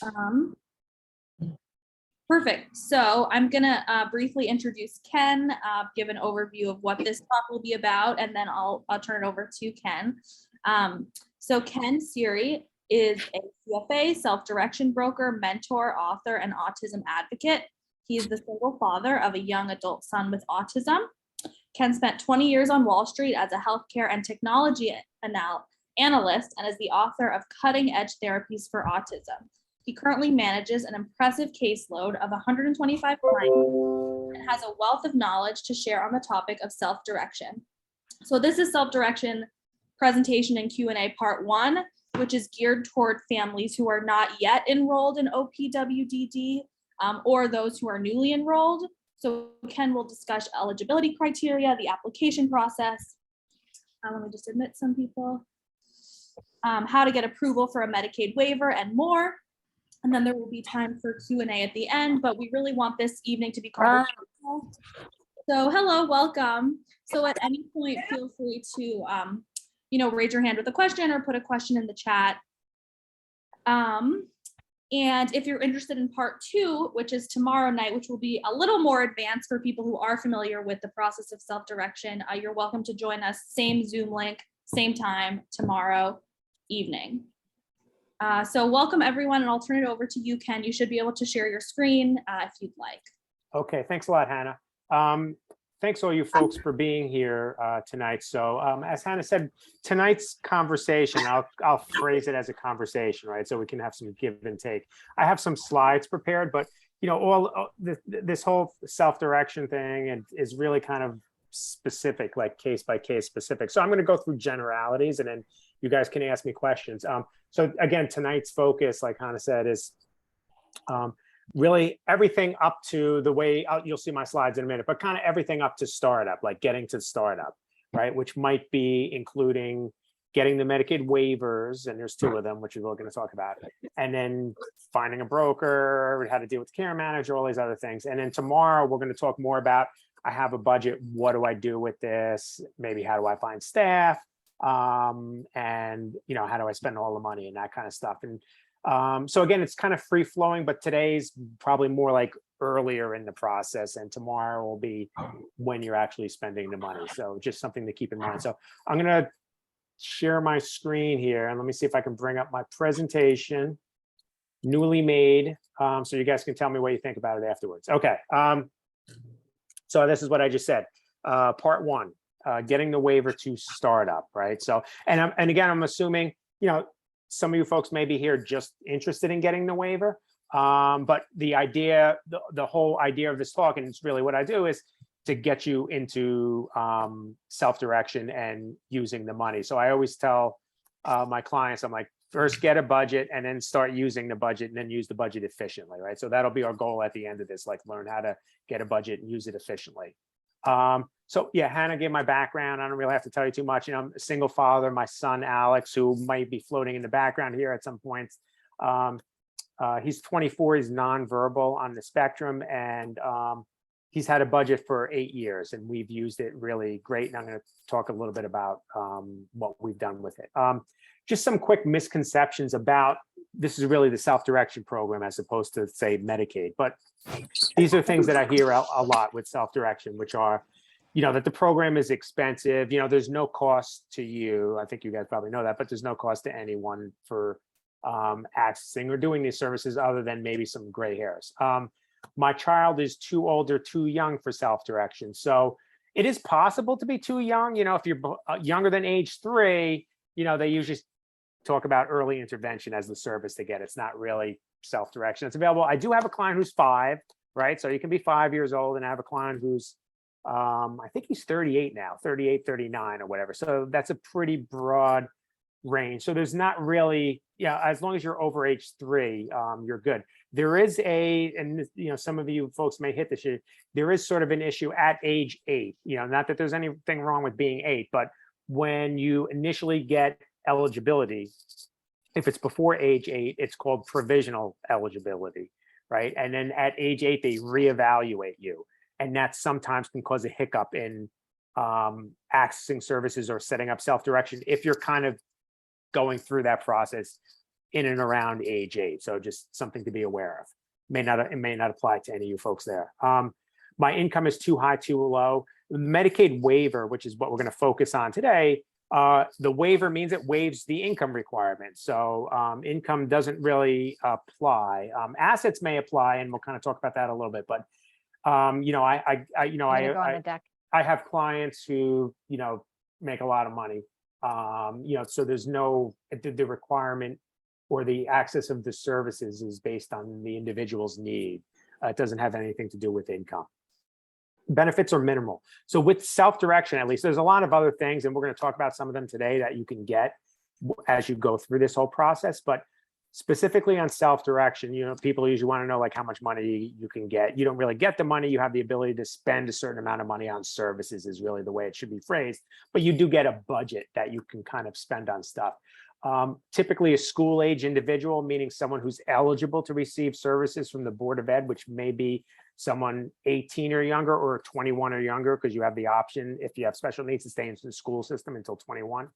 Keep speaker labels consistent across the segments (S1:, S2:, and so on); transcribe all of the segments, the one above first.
S1: Um, Perfect. So I'm going to briefly introduce Ken, give an overview of what this talk will be about, and then I'll turn it over to Ken. So Ken Siri is a CFA, self-direction broker, mentor, author, and autism advocate. He is the single father of a young adult son with autism. Ken spent 20 years on Wall Street as a healthcare and technology analyst and is the author of Cutting-Edge Therapies for Autism. He currently manages an impressive caseload of 125 clients and has a wealth of knowledge to share on the topic of self-direction. So this is self-direction presentation and Q&A part 1, which is geared toward families who are not yet enrolled in OPWDD or those who are newly enrolled. So Ken will discuss eligibility criteria, the application process. Let me just admit some people. How to get approval for a Medicaid waiver and more. And then there will be time for Q&A at the end, but we really want this evening to be conversational. So hello, welcome. So at any point, feel free to, raise your hand with a question or put a question in the chat. And if you're interested in part 2, which is tomorrow night, which will be a little more advanced for people who are familiar with the process of self-direction, you're welcome to join us, same Zoom link, same time tomorrow evening. So welcome everyone, and I'll turn it over to you, Ken. You should be able to share your screen if you'd like.
S2: Okay, thanks a lot, Hannah. Thanks all you folks for being here tonight. So as Hannah said, tonight's conversation, I'll phrase it as a conversation, right? So we can have some give and take. I have some slides prepared, but this whole self-direction thing is really kind of specific, like case by case specific. So I'm going to go through generalities, and then you guys can ask me questions. So again, tonight's focus, like Hannah said, is really everything up to the way, you'll see my slides in a minute, but kind of everything up to startup, like getting to startup, right? Which might be including getting the Medicaid waivers, and there's 2 of them, which we're going to talk about, and then finding a broker, how to deal with the care manager, all these other things. And then tomorrow, we're going to talk more about, I have a budget, what do I do with this? Maybe how do I find staff? And how do I spend all the money and that kind of stuff. And so again, it's kind of free flowing, but today's probably more like earlier in the process, and tomorrow will be when you're actually spending the money. So just something to keep in mind. So I'm going to share my screen here, and let me see if I can bring up my presentation, newly made, so you guys can tell me what you think about it afterwards. Okay. So this is what I just said. Part 1. Getting the waiver to startup, right? So, and again, I'm assuming, some of you folks may be here just interested in getting the waiver, but the idea, the whole idea of this talk, and it's really what I do, is to get you into self-direction and using the money. So I always tell my clients, I'm like, first get a budget and then start using the budget, and then use the budget efficiently, right? So that'll be our goal at the end of this, like learn how to get a budget and use it efficiently. So yeah, Hannah gave my background. I don't really have to tell you too much. I'm a single father. My son, Alex, who might be floating in the background here at some points. He's 24, he's nonverbal on the spectrum, and he's had a budget for 8 years, and we've used it really great. And I'm going to talk a little bit about what we've done with it. Just some quick misconceptions about, this is really the self-direction program as opposed to, say, Medicaid. But these are things that I hear a lot with self-direction, which are, that the program is expensive. There's no cost to you. I think you guys probably know that, but there's no cost to anyone for accessing or doing these services other than maybe some gray hairs. My child is too old or too young for self-direction. So it is possible to be too young. If you're younger than age 3, they usually talk about early intervention as the service to get. It's not really self-direction. It's available. I do have a client who's 5, right? So you can be 5 years old, and I have a client who's, I think he's 38 now, 38, 39 or whatever. So that's a pretty broad range. So there's not really, as long as you're over age 3, you're good. There is and some of you folks may hit this, there is sort of an issue at age 8, not that there's anything wrong with being 8, but when you initially get eligibility, if it's before age 8, it's called provisional eligibility, right? And then at age 8, they reevaluate you. And that sometimes can cause a hiccup in accessing services or setting up self-direction if you're kind of going through that process. in and around age 8. So just something to be aware of. It may not apply to any of you folks there. My income is too high, too low. Medicaid waiver, which is what we're going to focus on today. The waiver means it waives the income requirement. So income doesn't really apply. Assets may apply, and we'll kind of talk about that a little bit. But you know, I have clients who, you know, make a lot of money. You know, so there's no, the requirement or the access of the services is based on the individual's need. It doesn't have anything to do with income. Benefits are minimal. So with self-direction, at least, there's a lot of other things, and we're going to talk about some of them today that you can get as you go through this whole process. But specifically on self-direction, you know, people usually want to know like how much money you can get. You don't really get the money. You have the ability to spend a certain amount of money on services is really the way it should be phrased. But you do get a budget that you can kind of spend on stuff. Typically a school age individual, meaning someone who's eligible to receive services from the Board of Ed, which may be someone 18 or younger or 21 or younger, because you have the option, if you have special needs, to stay in the school system until 21,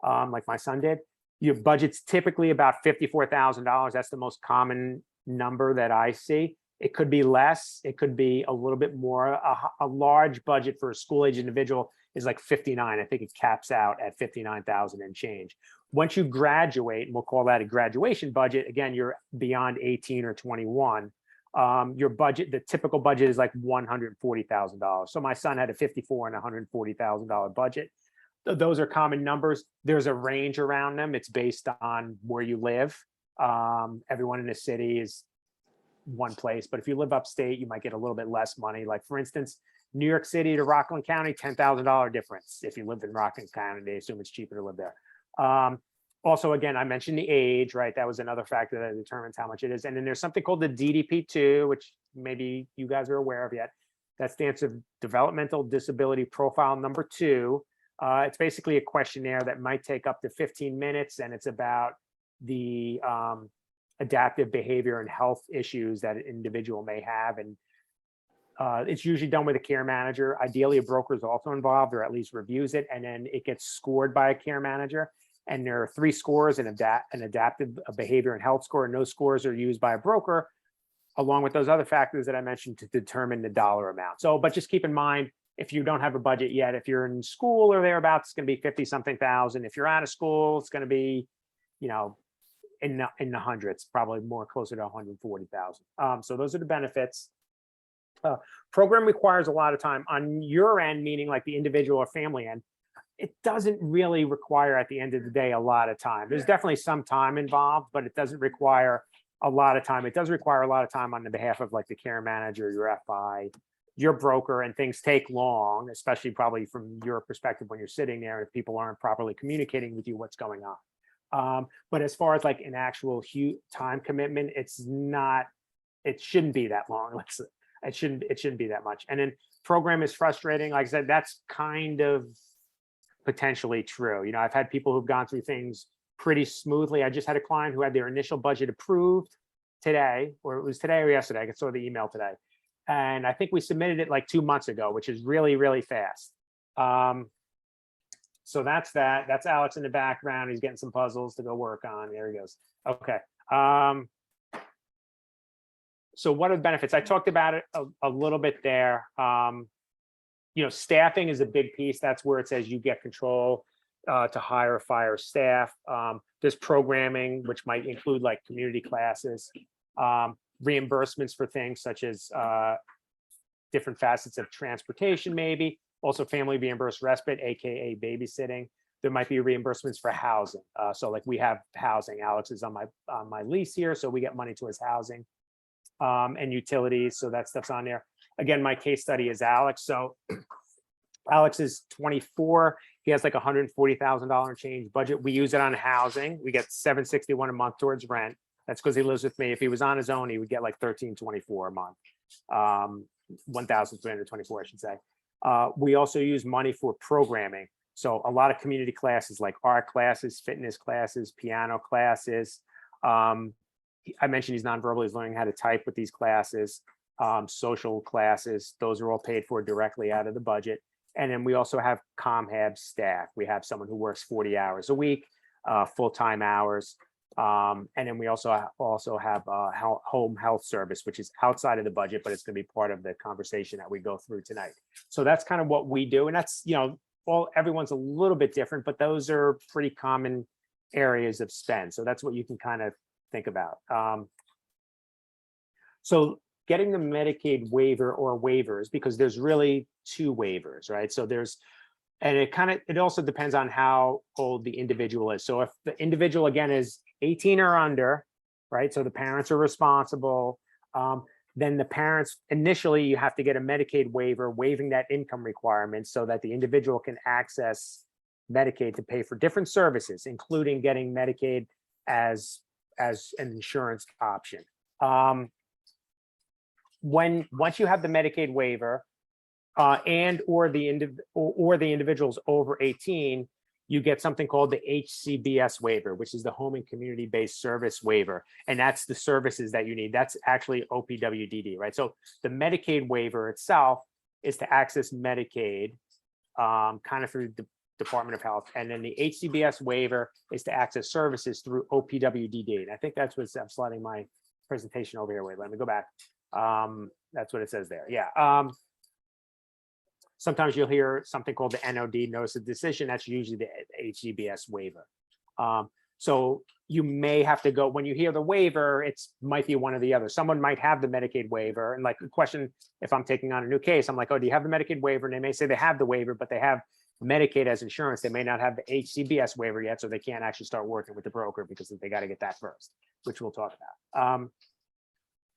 S2: like my son did. Your budget's typically about $54,000. That's the most common number that I see. It could be less, it could be a little bit more. A large budget for a school age individual is like 59. I think it caps out at 59,000 and change. Once you graduate, and we'll call that a graduation budget, again, you're beyond 18 or 21. Your budget, the typical budget is like $140,000. So my son had a $54,000 and $140,000 budget. Those are common numbers. There's a range around them. It's based on where you live. Everyone in the city is one place, but if you live upstate, you might get a little bit less money. Like for instance, New York City to Rockland County, $10,000 difference. If you lived in Rockland County, they assume it's cheaper to live there. Also, again, I mentioned the age, right? That was another factor that determines how much it is. And then there's something called the DDP2, which maybe you guys are aware of yet. That stands for Developmental Disability Profile number 2. It's basically a questionnaire that might take up to 15 minutes, and it's about the adaptive behavior and health issues that an individual may have. And it's usually done with a care manager. Ideally, a broker is also involved, or at least reviews it, and then it gets scored by a care manager. And there are 3 scores: an adaptive behavior and health score, and those scores are used by a broker, along with those other factors that I mentioned, to determine the dollar amount. So, but just keep in mind, if you don't have a budget yet, if you're in school or thereabouts, it's going to be 50-something thousand. If you're out of school, it's going to be, you know, in the hundreds, probably more closer to 140,000. So those are the benefits. Program requires a lot of time on your end, meaning like the individual or family end. It doesn't really require, at the end of the day, a lot of time. There's definitely some time involved, but it doesn't require a lot of time. It does require a lot of time on the behalf of like the care manager, your FI, your broker, and things take long, especially probably from your perspective when you're sitting there, if people aren't properly communicating with you what's going on. But as far as like an actual huge time commitment, it's not, it shouldn't be that long. It shouldn't be that much. And then program is frustrating. Like I said, that's kind of potentially true. You know, I've had people who've gone through things pretty smoothly. I just had a client who had their initial budget approved today, or it was today or yesterday. I saw the email today. And I think we submitted it like 2 months ago, which is really, really fast. So that's that. That's Alex in the background. He's getting some puzzles to go work on. There he goes. Okay. So what are the benefits? I talked about it a little bit there. You know, staffing is a big piece. That's where it says you get control to hire or fire staff. There's programming, which might include like community classes, reimbursements for things such as different facets of transportation, maybe. Also family reimbursed respite, AKA babysitting. There might be reimbursements for housing. So like we have housing. Alex is on my lease here, so we get money towards housing and utilities. So that stuff's on there. Again, my case study is Alex. So Alex is 24. He has like $140,000 change budget. We use it on housing. We get $761 a month towards rent. That's because he lives with me. If he was on his own, he would get like $1,324 a month, 1,324, I should say. We also use money for programming. So a lot of community classes like art classes, fitness classes, piano classes. I mentioned he's nonverbal. He's learning how to type with these classes. Social classes. Those are all paid for directly out of the budget. And then we also have ComHab staff. We have someone who works 40 hours a week, full-time hours. And then we also have home health service, which is outside of the budget, but it's going to be part of the conversation that we go through tonight. So that's kind of what we do, and that's, you know, everyone's a little bit different, but those are pretty common areas of spend. So that's what you can kind of think about. So getting the Medicaid waiver or waivers, because there's really two waivers, right? So and it also depends on how old the individual is. So if the individual, again, is 18 or under, right? So the parents are responsible. Then the parents, initially, you have to get a Medicaid waiver, waiving that income requirement so that the individual can access Medicaid to pay for different services, including getting Medicaid as an insurance option. Once you have the Medicaid waiver, and or the individuals over 18, you get something called the HCBS waiver, which is the Home and Community-Based Service Waiver. And that's the services that you need. That's actually OPWDD, right? So the Medicaid waiver itself is to access Medicaid kind of through the Department of Health. And then the HCBS waiver is to access services through OPWDD. And I think that's I'm sliding my presentation over here. Wait, let me go back. That's what it says there. Yeah. Sometimes you'll hear something called the NOD, notice of decision. That's usually the HCBS waiver. So you may have to go, when you hear the waiver, it might be one or the other. Someone might have the Medicaid waiver, and like a question, if I'm taking on a new case, I'm like, oh, do you have the Medicaid waiver? And they may say they have the waiver, but they have Medicaid as insurance. They may not have the HCBS waiver yet, so they can't actually start working with the broker because they got to get that first, which we'll talk about.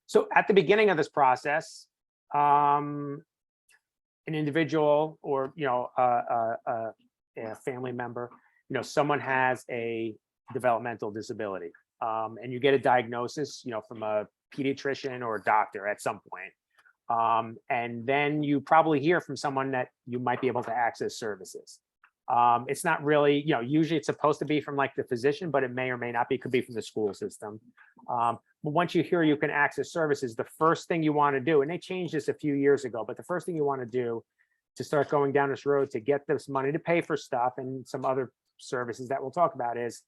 S2: So at the beginning of this process, an individual or, you know, a family member, you know, someone has a developmental disability, and you get a diagnosis, you know, from a pediatrician or a doctor at some point. And then you probably hear from someone that you might be able to access services. It's not really, you know, usually it's supposed to be from like the physician, but it may or may not be, it could be from the school system. But once you hear you can access services, the first thing you want to do, and they changed this a few years ago, but the first thing you want to do to start going down this road to get this money to pay for stuff and some other services that we'll talk about is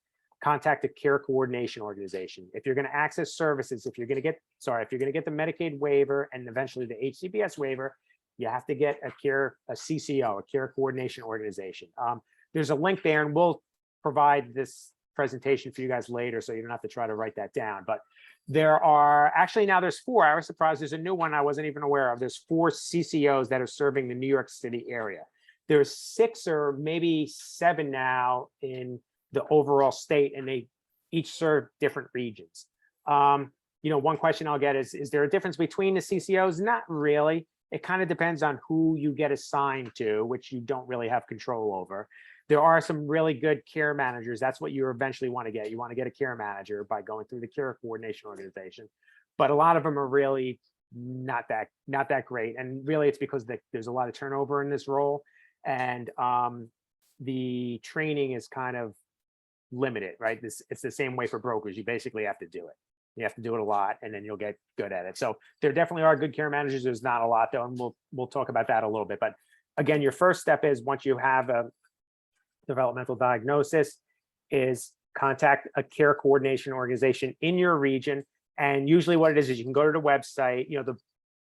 S2: contact a care coordination organization. If you're going to access services, if you're going to get the Medicaid waiver and eventually the HCBS waiver, you have to get a CCO, a care coordination organization. There's a link there, and we'll provide this presentation for you guys later, so you don't have to try to write that down. But there are actually, now there's 4. I was surprised. There's a new one I wasn't even aware of. There's 4 CCOs that are serving the New York City area. There's 6 or maybe 7 now in the overall state, and they each serve different regions. You know, one question I'll get is there a difference between the CCOs? Not really. It kind of depends on who you get assigned to, which you don't really have control over. There are some really good care managers. That's what you eventually want to get. You want to get a care manager by going through the care coordination organization. But a lot of them are really not that great. And really it's because there's a lot of turnover in this role, and the training is kind of limited, right? It's the same way for brokers. You basically have to do it. You have to do it a lot, and then you'll get good at it. So there definitely are good care managers. There's not a lot though, and we'll talk about that a little bit. But again, your first step is, once you have a developmental diagnosis, is contact a care coordination organization in your region. And usually what it is you can go to the website. You know,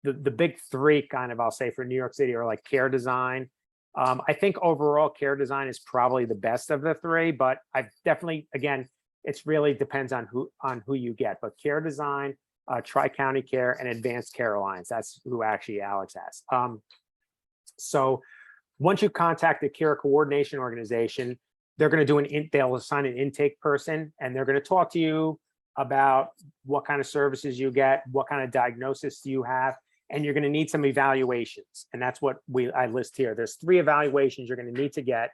S2: the big 3 kind of, I'll say, for New York City are like Care Design. I think overall Care Design is probably the best of the 3, but I've definitely, again, it's really depends on who you get. But Care Design, Tri-County Care, and Advanced Care Alliance, that's who actually Alex has. So once you contact the care coordination organization, they're going to they'll assign an intake person, and they're going to talk to you about what kind of services you get, what kind of diagnosis you have, and you're going to need some evaluations. And that's what I list here. There's 3 evaluations you're going to need to get,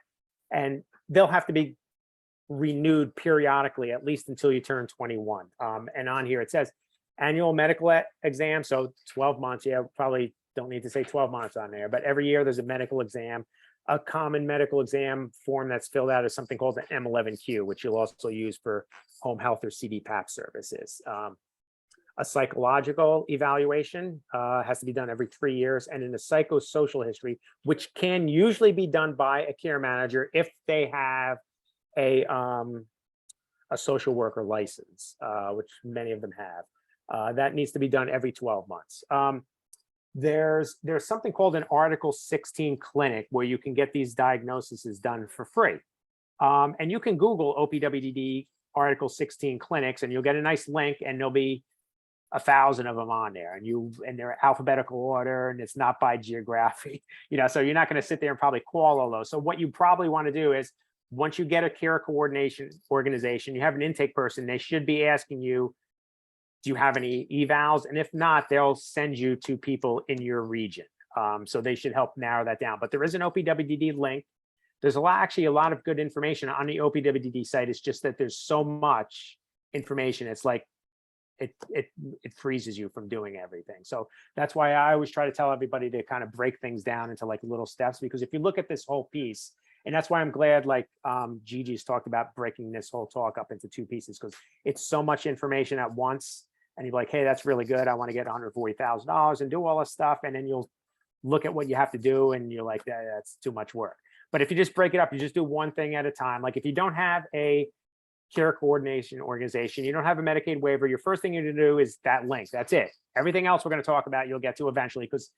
S2: and they'll have to be renewed periodically, at least until you turn 21. And on here it says annual medical exam, so 12 months. Yeah, probably don't need to say 12 months on there, but every year there's a medical exam. A common medical exam form that's filled out is something called the M11Q, which you'll also use for home health or CDPAP services. A psychological evaluation has to be done every 3 years, and in a psychosocial history, which can usually be done by a care manager if they have a a social worker license, which many of them have. That needs to be done every 12 months. There's something called an Article 16 clinic where you can get these diagnoses done for free. And you can Google OPWDD Article 16 clinics, and you'll get a nice link, and there'll be 1,000 of them on there, and they're alphabetical order, and it's not by geography, so you're not going to sit there and probably call all those. So what you probably want to do is, once you get a care coordination organization, you have an intake person, they should be asking you, do you have any evals? And if not, they'll send you to people in your region. So they should help narrow that down. But there is an OPWDD link. There's actually a lot of good information on the OPWDD site. It's just that there's so much information. It's like, it freezes you from doing everything. So that's why I always try to tell everybody to kind of break things down into like little steps, because if you look at this whole piece, and that's why I'm glad, like Gigi's talked about breaking this whole talk up into 2 pieces, because it's so much information at once. And you're like, hey, that's really good. I want to get $140,000 and do all this stuff. And then you'll look at what you have to do, and you're like, that's too much work. But if you just break it up, you just do one thing at a time. Like if you don't have a care coordination organization, you don't have a Medicaid waiver, your first thing you need to do is that link. That's it. Everything else we're going to talk about, you'll get to eventually, because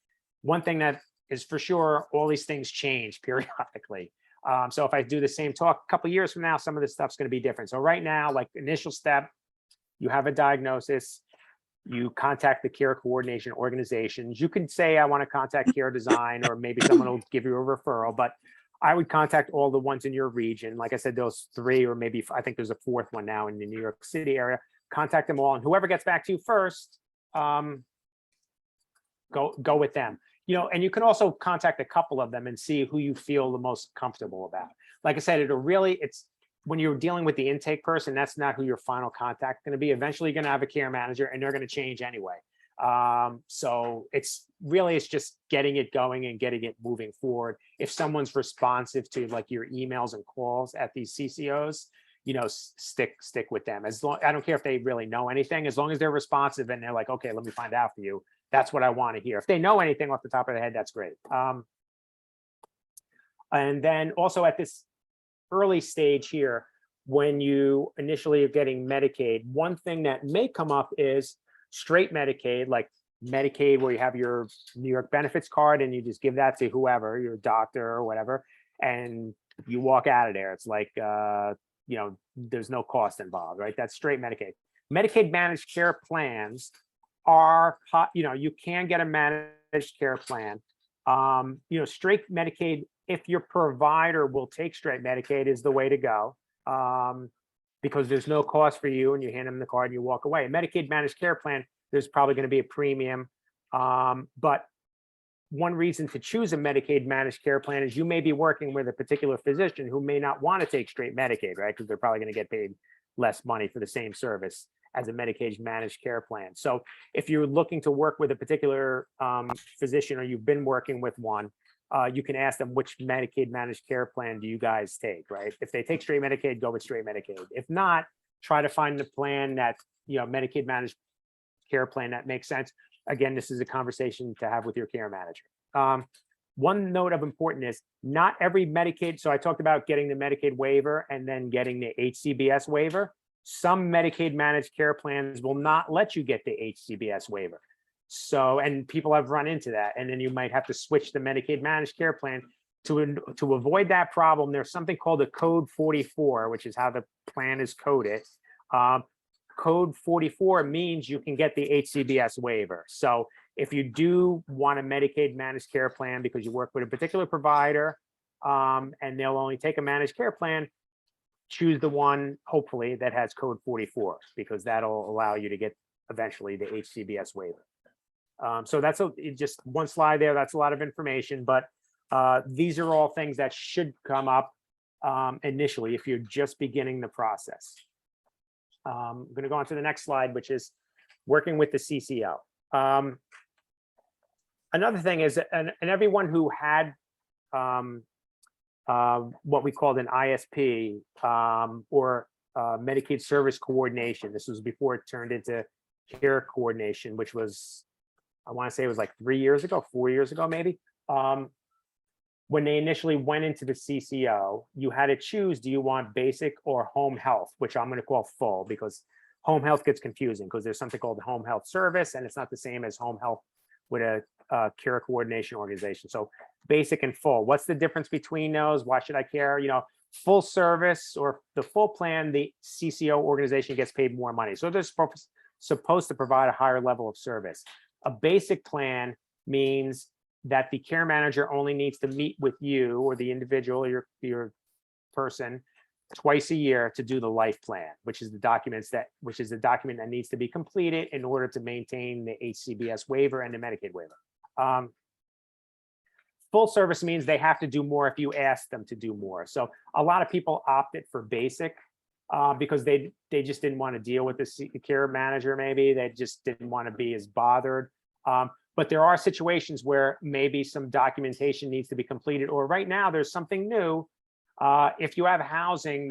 S2: one thing that is for sure, all these things change periodically. So if I do the same talk a couple of years from now, some of this stuff's going to be different. So right now, like initial step, you have a diagnosis, you contact the care coordination organizations. You can say, I want to contact Care Design, or maybe someone will give you a referral, but I would contact all the ones in your region. Like I said, those 3, or maybe I think there's a 4th one now in the New York City area. Contact them all, and whoever gets back to you first, go with them. And you can also contact a couple of them and see who you feel the most comfortable about. Like I said, it's when you're dealing with the intake person, that's not who your final contact is going to be. Eventually, you're going to have a care manager, and they're going to change anyway. So it's just getting it going and getting it moving forward. If someone's responsive to like your emails and calls at these CCOs, stick with them. I don't care if they really know anything, as long as they're responsive and they're like, okay, let me find out for you. That's what I want to hear. If they know anything off the top of their head, that's great. And then also at this early stage here, when you initially are getting Medicaid, one thing that may come up is straight Medicaid, like Medicaid where you have your New York benefits card and you just give that to whoever, your doctor or whatever, and you walk out of there. It's like, there's no cost involved, right? That's straight Medicaid. Medicaid managed care plans are, you can get a managed care plan. Straight Medicaid, if your provider will take straight Medicaid, is the way to go, because there's no cost for you, and you hand them the card and you walk away. A Medicaid managed care plan, there's probably going to be a premium. But one reason to choose a Medicaid managed care plan is you may be working with a particular physician who may not want to take straight Medicaid, right? Because they're probably going to get paid less money for the same service as a Medicaid managed care plan. So if you're looking to work with a particular physician, or you've been working with one, you can ask them, which Medicaid managed care plan do you guys take, right? If they take straight Medicaid, go with straight Medicaid. If not, try to find the plan that, Medicaid managed care plan that makes sense. Again, this is a conversation to have with your care manager. One note of importance is not every Medicaid. So I talked about getting the Medicaid waiver and then getting the HCBS waiver. Some Medicaid managed care plans will not let you get the HCBS waiver. So, and people have run into that. And then you might have to switch the Medicaid managed care plan to avoid that problem. There's something called a code 44, which is how the plan is coded. Code 44 means you can get the HCBS waiver. So if you do want a Medicaid managed care plan because you work with a particular provider, and they'll only take a managed care plan, choose the one, hopefully, that has code 44, because that'll allow you to get eventually the HCBS waiver. So that's just one slide there. That's a lot of information, but these are all things that should come up initially if you're just beginning the process. I'm going to go on to the next slide, which is working with the CCO. Another thing is, and everyone who had what we called an ISP or Medicaid service coordination. This was before it turned into care coordination, which was, I want to say it was like 3 years ago, 4 years ago, maybe. when they initially went into the CCO, you had to choose, do you want basic or home health, which I'm going to call full, because home health gets confusing because there's something called the home health service, and it's not the same as home health with a care coordination organization. So basic and full, what's the difference between those? Why should I care? Full service or the full plan, the CCO organization gets paid more money. So they're supposed to provide a higher level of service. A basic plan means that the care manager only needs to meet with you or the individual, your person, twice a year to do the life plan, which is the document that needs to be completed in order to maintain the HCBS waiver and the Medicaid waiver. Full service means they have to do more if you ask them to do more. So a lot of people opted for basic because they just didn't want to deal with the care manager. Maybe they just didn't want to be as bothered. But there are situations where maybe some documentation needs to be completed, or right now there's something new. If you have housing,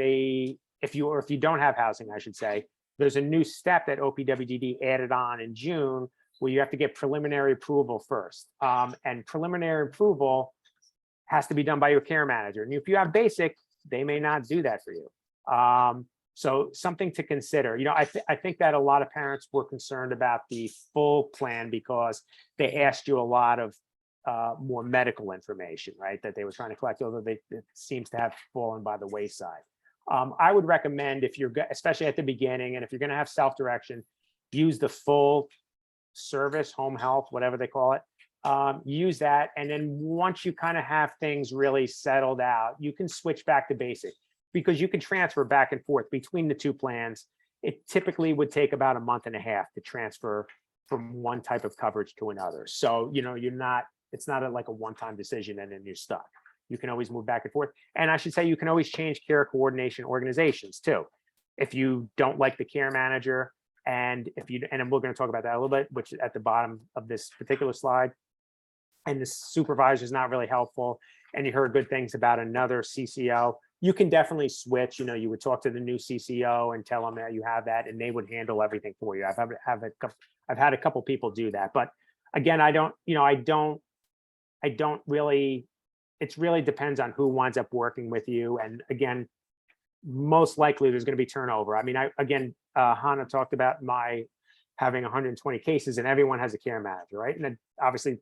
S2: if you don't have housing, I should say, there's a new step that OPWDD added on in June where you have to get preliminary approval first. And preliminary approval has to be done by your care manager. And if you have basic, they may not do that for you. So something to consider. I think that a lot of parents were concerned about the full plan because they asked you a lot of more medical information, right, that they were trying to collect, although it seems to have fallen by the wayside. I would recommend, if you're, especially at the beginning, and if you're going to have self-direction, use the full service, home health, whatever they call it. Use that, and then once you kind of have things really settled out, you can switch back to basic, because you can transfer back and forth between the two plans. It typically would take about a month and a half to transfer from one type of coverage to another. So, it's not like a one-time decision and then you're stuck. You can always move back and forth. And I should say, you can always change care coordination organizations too. If you don't like the care manager, and we're going to talk about that a little bit, which at the bottom of this particular slide, and the supervisor is not really helpful, and you heard good things about another CCO, you can definitely switch. You would talk to the new CCO and tell them that you have that, and they would handle everything for you. I've had a couple people do that, but again, I don't really. It really depends on who winds up working with you, and again, most likely there's going to be turnover. I mean, Hannah talked about my having 120 cases, and everyone has a care manager, right? And then obviously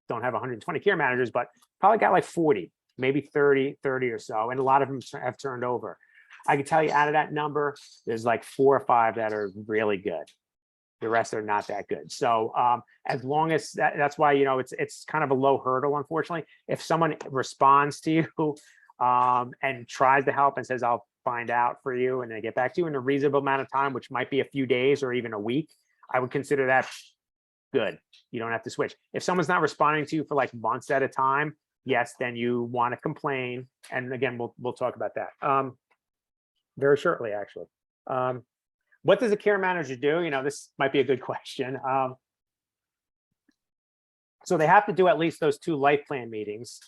S2: don't have 120 care managers, but probably got like 40, maybe 30 or so. And a lot of them have turned over. I can tell you, out of that number, there's like 4 or 5 that are really good. The rest are not that good. So as long as that's why, it's kind of a low hurdle, unfortunately. If someone responds to you and tries to help and says, I'll find out for you, and they get back to you in a reasonable amount of time, which might be a few days or even a week, I would consider that good. You don't have to switch. If someone's not responding to you for like months at a time, yes, then you want to complain. And again, we'll talk about that very shortly, actually. What does a care manager do? This might be a good question. So they have to do at least those 2 life plan meetings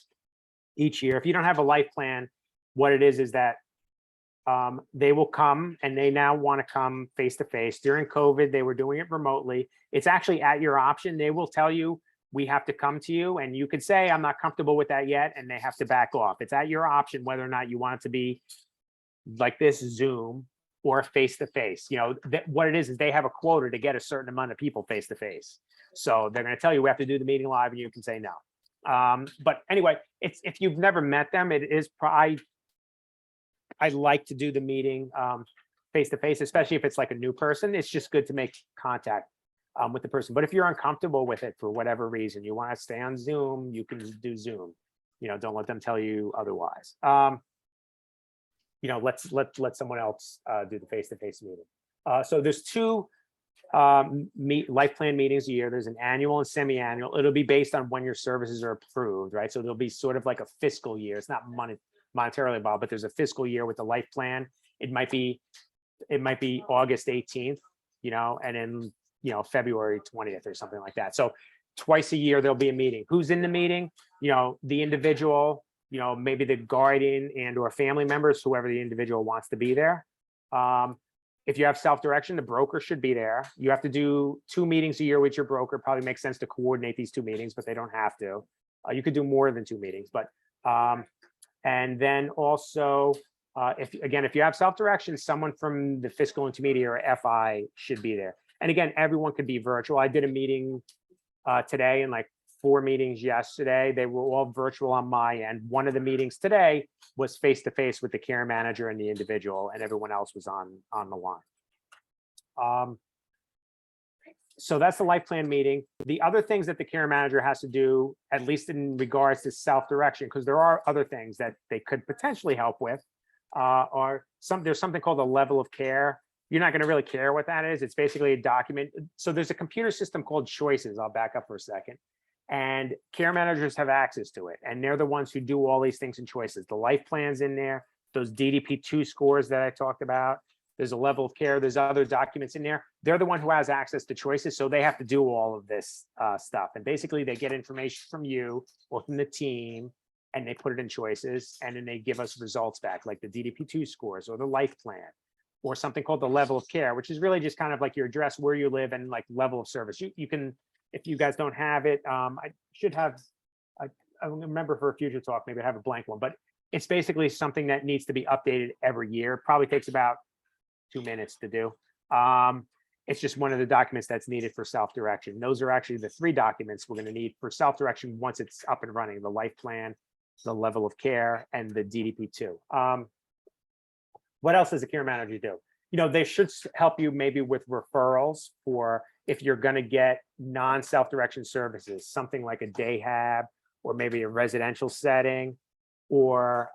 S2: each year. If you don't have a life plan, what it is that they will come, and they now want to come face to face. During COVID, they were doing it remotely. It's actually at your option. They will tell you, we have to come to you, and you could say, I'm not comfortable with that yet, and they have to back off. It's at your option whether or not you want it to be like this Zoom or face to face. What it is they have a quota to get a certain amount of people face to face. So they're going to tell you, we have to do the meeting live, and you can say no. But anyway, if you've never met them, it is I like to do the meeting face to face, especially if it's like a new person. It's just good to make contact with the person. But if you're uncomfortable with it for whatever reason, you want to stay on Zoom, you can do Zoom. Don't let them tell you otherwise. Let someone else do the face to face meeting. So there's 2 life plan meetings a year. There's an annual and semi-annual. It'll be based on when your services are approved, right? So there'll be sort of like a fiscal year. It's not monetarily involved, but there's a fiscal year with the life plan. It might be August 18th, and then February 20th or something like that. So twice a year there'll be a meeting. Who's in the meeting? The individual, maybe the guardian and or family members, whoever the individual wants to be there. If you have self-direction, the broker should be there. You have to do 2 meetings a year with your broker. Probably makes sense to coordinate these 2 meetings, but they don't have to. You could do more than 2 meetings, but and then also, if you have self-direction, someone from the fiscal intermediary or FI should be there. And again, everyone could be virtual. I did a meeting today and like 4 meetings yesterday. They were all virtual on my end. One of the meetings today was face-to-face with the care manager and the individual, and everyone else was on the line. So that's the life plan meeting. The other things that the care manager has to do, at least in regards to self-direction, because there are other things that they could potentially help with, there's something called a level of care. You're not going to really care what that is. It's basically a document. So there's a computer system called Choices. I'll back up for a second. And care managers have access to it. And they're the ones who do all these things in Choices. The life plans in there, those DDP2 scores that I talked about. There's a level of care. There's other documents in there. They're the one who has access to Choices. So they have to do all of this stuff. And basically they get information from you or from the team, and they put it in Choices. And then they give us results back, like the DDP2 scores or the life plan, or something called the level of care, which is really just kind of like your address, where you live, and like level of service. You can, if you guys don't have it, I should have, I remember for a future talk, maybe I have a blank one, but it's basically something that needs to be updated every year. Probably takes about 2 minutes to do. It's just one of the documents that's needed for self-direction. Those are actually the 3 documents we're going to need for self-direction once it's up and running: the life plan, the level of care, and the DDP2. What else does a care manager do? They should help you maybe with referrals for if you're going to get non-self-direction services, something like a day hab, or maybe a residential setting, or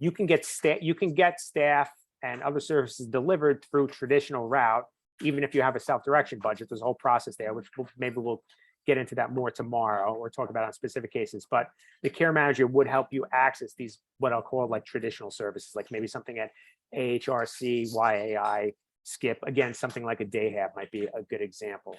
S2: you can get staff and other services delivered through traditional route, even if you have a self-direction budget. There's a whole process there, which maybe we'll get into that more tomorrow or talk about on specific cases. But the care manager would help you access these, what I'll call like traditional services, like maybe something at AHRC, YAI, SKIP. Again, something like a day hab might be a good example.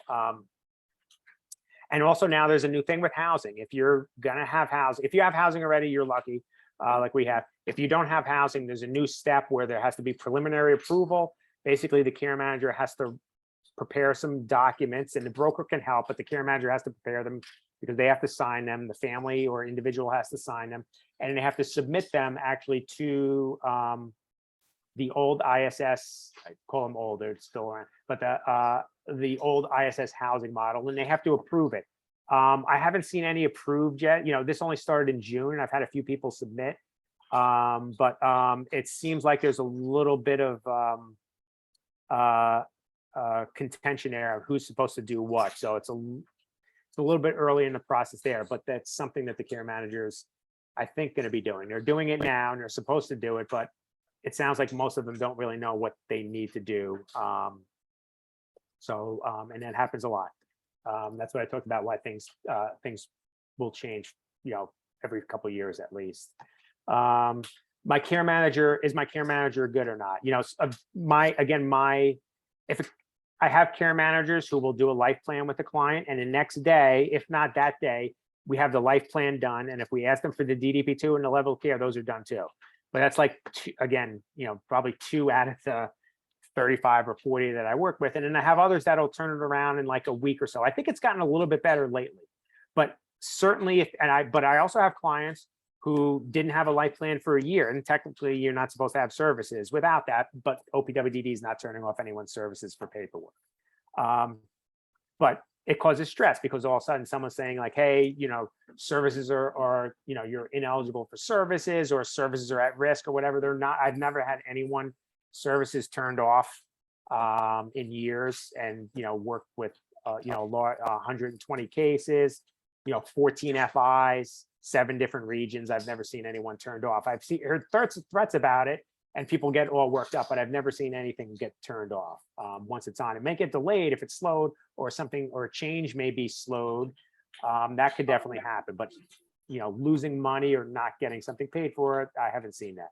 S2: And also now there's a new thing with housing. If you're gonna have housing, if you have housing already, you're lucky, like we have. If you don't have housing, there's a new step where there has to be preliminary approval. Basically, the care manager has to prepare some documents, and the broker can help, but the care manager has to prepare them because they have to sign them. The family or individual has to sign them, and they have to submit them actually to the old ISS. I call them old; they're still around, but the old ISS housing model, and they have to approve it. I haven't seen any approved yet. This only started in June, and I've had a few people submit, but it seems like there's a little bit of contention there of who's supposed to do what. So it's a little bit early in the process there, but that's something that the care managers, I think, going to be doing. They're doing it now, and they're supposed to do it, but it sounds like most of them don't really know what they need to do. And that happens a lot. That's what I talked about, why things will change, every couple of years at least. My care manager, is my care manager good or not? If I have care managers who will do a life plan with the client, and the next day, if not that day, we have the life plan done. And if we ask them for the DDP2 and the level of care, those are done too. But that's like, probably 2 out of the 35 or 40 that I work with. And then I have others that'll turn it around in like a week or so. I think it's gotten a little bit better lately, but certainly but I also have clients who didn't have a life plan for a year, and technically you're not supposed to have services without that, but OPWDD is not turning off anyone's services for paperwork. But it causes stress because all of a sudden someone's saying like, hey, services are you're ineligible for services, or services are at risk, or whatever. They're not. I've never had anyone services turned off in years, and worked with 120 cases, 14 FIs, 7 different regions. I've never seen anyone turned off. I've heard threats about it, and people get all worked up, but I've never seen anything get turned off once it's on. It may get delayed if it's slowed, or something, or a change may be slowed. That could definitely happen, but losing money or not getting something paid for it, I haven't seen that.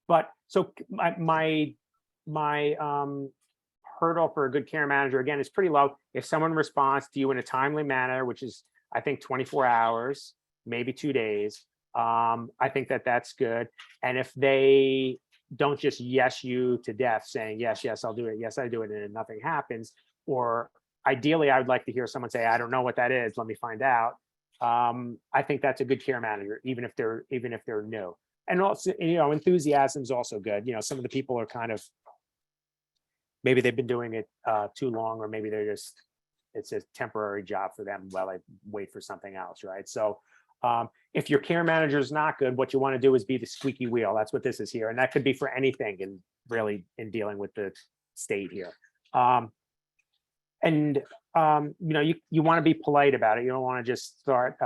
S2: But so my hurdle for a good care manager, again, is pretty low. If someone responds to you in a timely manner, which is, I think, 24 hours, maybe 2 days, I think that's good. And if they don't just yes you to death, saying yes, I'll do it, yes, I do it, and then nothing happens, or ideally I would like to hear someone say, I don't know what that is, let me find out. I think that's a good care manager, even if they're new. And also, enthusiasm is also good. Some of the people are kind of, maybe they've been doing it too long, or maybe it's a temporary job for them while they wait for something else, right? So if your care manager is not good, what you want to do is be the squeaky wheel. That's what this is here. And that could be for anything, and really in dealing with the state here. You want to be polite about it. You don't want to just start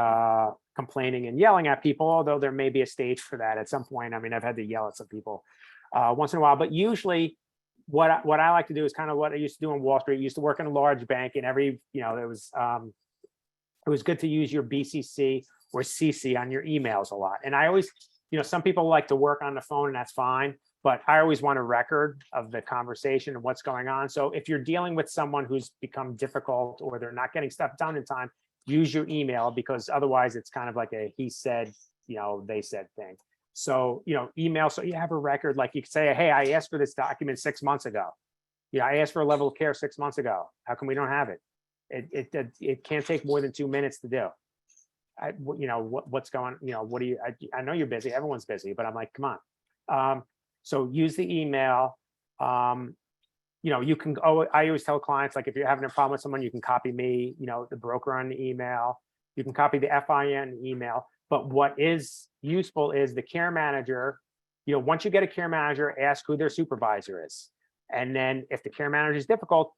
S2: complaining and yelling at people, although there may be a stage for that at some point. I mean, I've had to yell at some people once in a while, but usually what I like to do is kind of what I used to do on Wall Street. I used to work in a large bank, and it was good to use your BCC or CC on your emails a lot. And I always, some people like to work on the phone, and that's fine, but I always want a record of the conversation and what's going on. So if you're dealing with someone who's become difficult, or they're not getting stuff done in time, use your email, because otherwise it's kind of like a he said, they said thing. So, email, so you have a record. Like you could say, hey, I asked for this document 6 months ago. I asked for a level of care 6 months ago. How come we don't have it? It can't take more than 2 minutes to do. What's going, what do you, I know you're busy, everyone's busy, but I'm like, come on. So use the email. You can go, I always tell clients, like, if you're having a problem with someone, you can copy me, the broker on the email, you can copy the FIN email. But what is useful is the care manager. Once you get a care manager, ask who their supervisor is. And then if the care manager is difficult,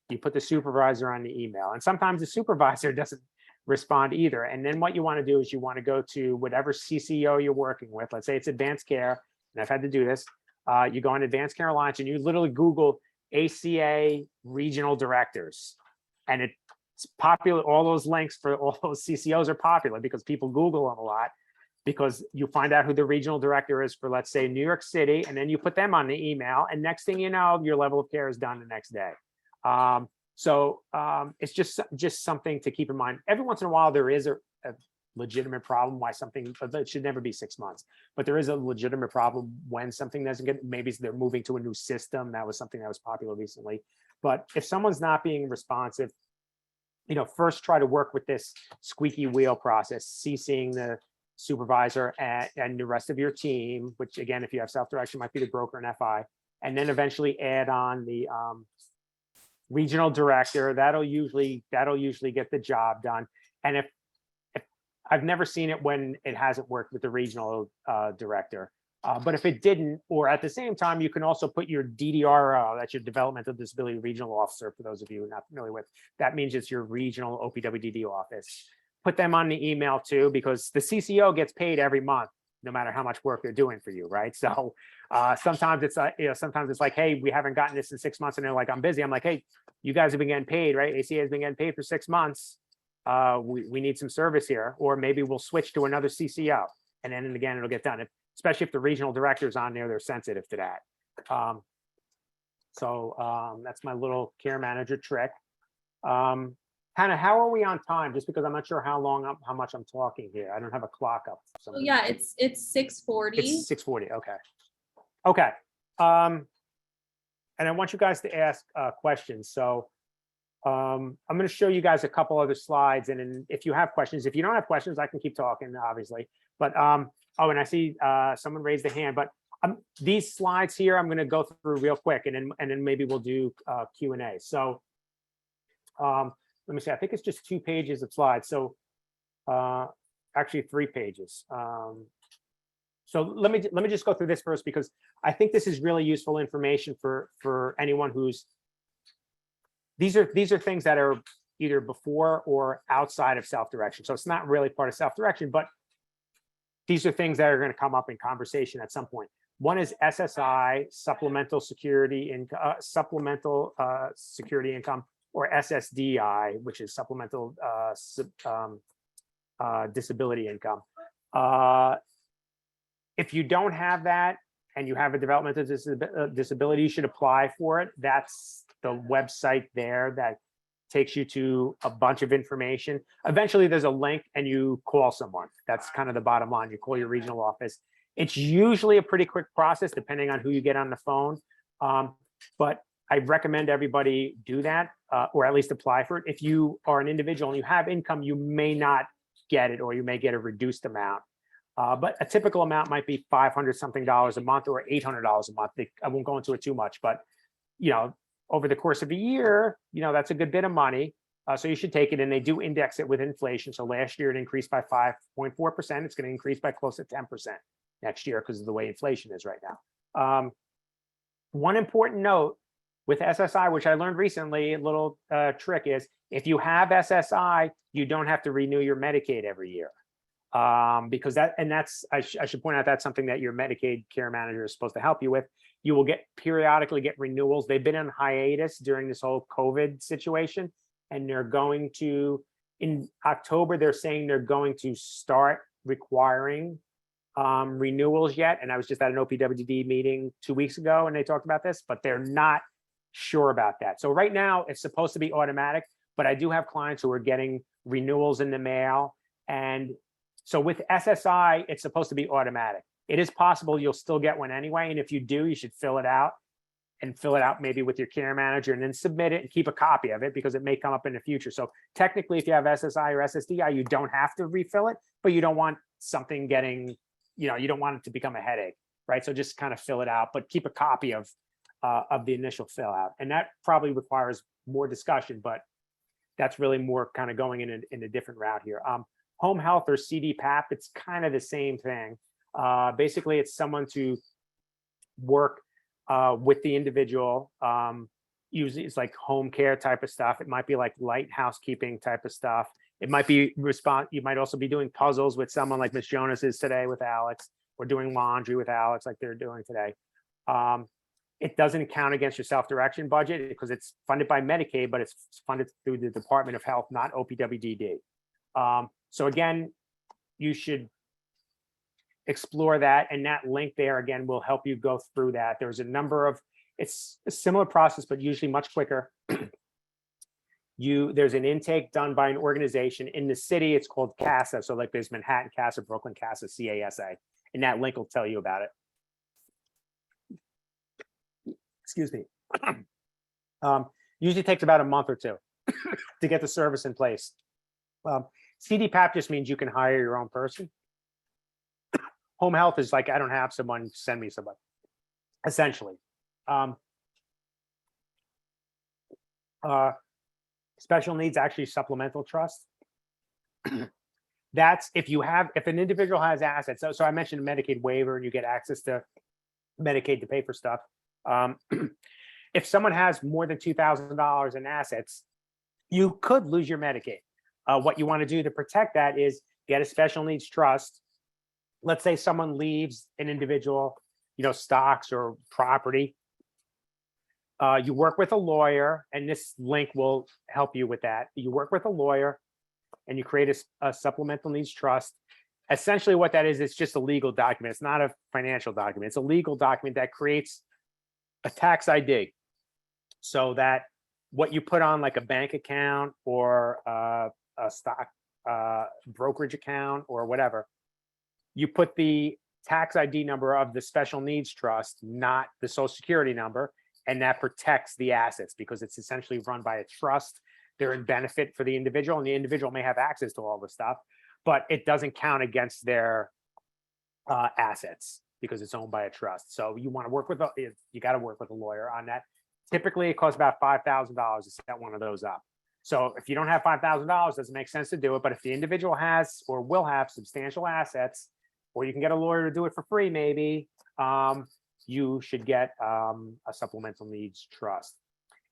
S2: you put the supervisor on the email. And sometimes the supervisor doesn't respond either. And then what you want to do is you want to go to whatever CCO you're working with. Let's say it's advanced care, and I've had to do this. You go on Advanced Care Alliance and you literally Google ACA regional directors, and it's popular. All those links for all those CCOs are popular because people Google them a lot, because you find out who the regional director is for, let's say, New York City, and then you put them on the email, and next thing you know, your level of care is done the next day. It's just something to keep in mind. Every once in a while, there is a legitimate problem why something, it should never be 6 months, but there is a legitimate problem when something doesn't get, maybe they're moving to a new system. That was something that was popular recently. But if someone's not being responsive, first try to work with this squeaky wheel process, CCing the supervisor and the rest of your team, which again, if you have self-direction, might be the broker and FI, and then eventually add on the regional director. That'll usually get the job done. And if I've never seen it when it hasn't worked with the regional director, but if it didn't, or at the same time, you can also put your DDRO, that's your developmental disability regional officer, for those of you not familiar with, that means it's your regional OPWDD office. Put them on the email too, because the CCO gets paid every month, no matter how much work they're doing for you, right? So sometimes it's like, hey, we haven't gotten this in 6 months, and they're like, I'm busy. I'm like, hey, you guys have been getting paid, right? ACA has been getting paid for 6 months. We need some service here, or maybe we'll switch to another CCO, and then again, it'll get done. Especially if the regional director's on there, they're sensitive to that. That's my little care manager trick. Hannah, how are we on time? Just because I'm not sure how much I'm talking here. I don't have a clock up.
S1: So yeah, it's 6:40.
S2: It's 6:40. Okay. And I want you guys to ask questions. So I'm going to show you guys a couple other slides, and then if you have questions, if you don't have questions, I can keep talking, obviously. But and I see someone raised a hand. But these slides here, I'm going to go through real quick, and then maybe we'll do Q&A. So let me see. I think it's just 2 pages of slides. So actually 3 pages. So let me just go through this first, because I think this is really useful information for anyone who's. These are things that are either before or outside of self-direction. So it's not really part of self-direction, but these are things that are going to come up in conversation at some point. One is SSI, supplemental security income, or SSDI, which is supplemental disability income. If you don't have that and you have a developmental disability, you should apply for it. That's the website there that takes you to a bunch of information. Eventually there's a link and you call someone. That's kind of the bottom line. You call your regional office. It's usually a pretty quick process depending on who you get on the phone. But I recommend everybody do that, or at least apply for it. If you are an individual and you have income, you may not get it, or you may get a reduced amount. But a typical amount might be $500 something a month or $800 a month. I won't go into it too much, but over the course of a year, that's a good bit of money. So you should take it, and they do index it with inflation. So last year it increased by 5.4%. It's going to increase by close to 10% next year because of the way inflation is right now. One important note with SSI, which I learned recently, a little trick is if you have SSI, you don't have to renew your Medicaid every year. Because I should point out that's something that your Medicaid care manager is supposed to help you with. You will periodically get renewals. They've been on hiatus during this whole COVID situation, and they're going to, in October, they're saying they're going to start requiring renewals yet. And I was just at an OPWDD meeting 2 weeks ago, and they talked about this, but they're not sure about that. So right now it's supposed to be automatic, but I do have clients who are getting renewals in the mail. And so with SSI, it's supposed to be automatic. It is possible you'll still get one anyway. And if you do, you should fill it out maybe with your care manager and then submit it and keep a copy of it because it may come up in the future. So technically, if you have SSI or SSDI, you don't have to refill it, but you don't want something getting, you don't want it to become a headache, right? So just kind of fill it out, but keep a copy of the initial fill out. And that probably requires more discussion, but that's really more kind of going in a different route here. Home health or CDPAP, it's kind of the same thing. Basically, it's someone to work with the individual. Usually it's like home care type of stuff. It might be like light housekeeping type of stuff. It might be you might also be doing puzzles with someone like Miss Jonas is today with Alex, or doing laundry with Alex like they're doing today. It doesn't count against your self-direction budget because it's funded by Medicaid, but it's funded through the Department of Health, not OPWDD. So again, you should explore that, and that link there again will help you go through that. There's a number of, it's a similar process, but usually much quicker. There's an intake done by an organization in the city. It's called CASA. So like there's Manhattan CASA, Brooklyn CASA, CASA, and that link will tell you about it. Excuse me. Usually takes about a month or two to get the service in place. CDPAP just means you can hire your own person. Home health is like, I don't have someone, send me somebody, essentially. Special needs, actually supplemental trust. That's if an individual has assets. So I mentioned a Medicaid waiver and you get access to Medicaid to pay for stuff. If someone has more than $2,000 in assets, you could lose your Medicaid. What you want to do to protect that is get a special needs trust. Let's say someone leaves an individual, stocks or property. You work with a lawyer, and this link will help you with that. You work with a lawyer and you create a supplemental needs trust. Essentially what that is, it's just a legal document. It's not a financial document. It's a legal document that creates a tax ID so that what you put on like a bank account or a stock brokerage account or whatever, you put the tax ID number of the special needs trust, not the Social Security number, and that protects the assets because it's essentially run by a trust. They're in benefit for the individual, and the individual may have access to all the stuff, but it doesn't count against their assets because it's owned by a trust. So you want to work with you got to work with a lawyer on that. Typically, it costs about $5,000 to set one of those up. So if you don't have $5,000, it doesn't make sense to do it. But if the individual has or will have substantial assets, or you can get a lawyer to do it for free, maybe, you should get a supplemental needs trust.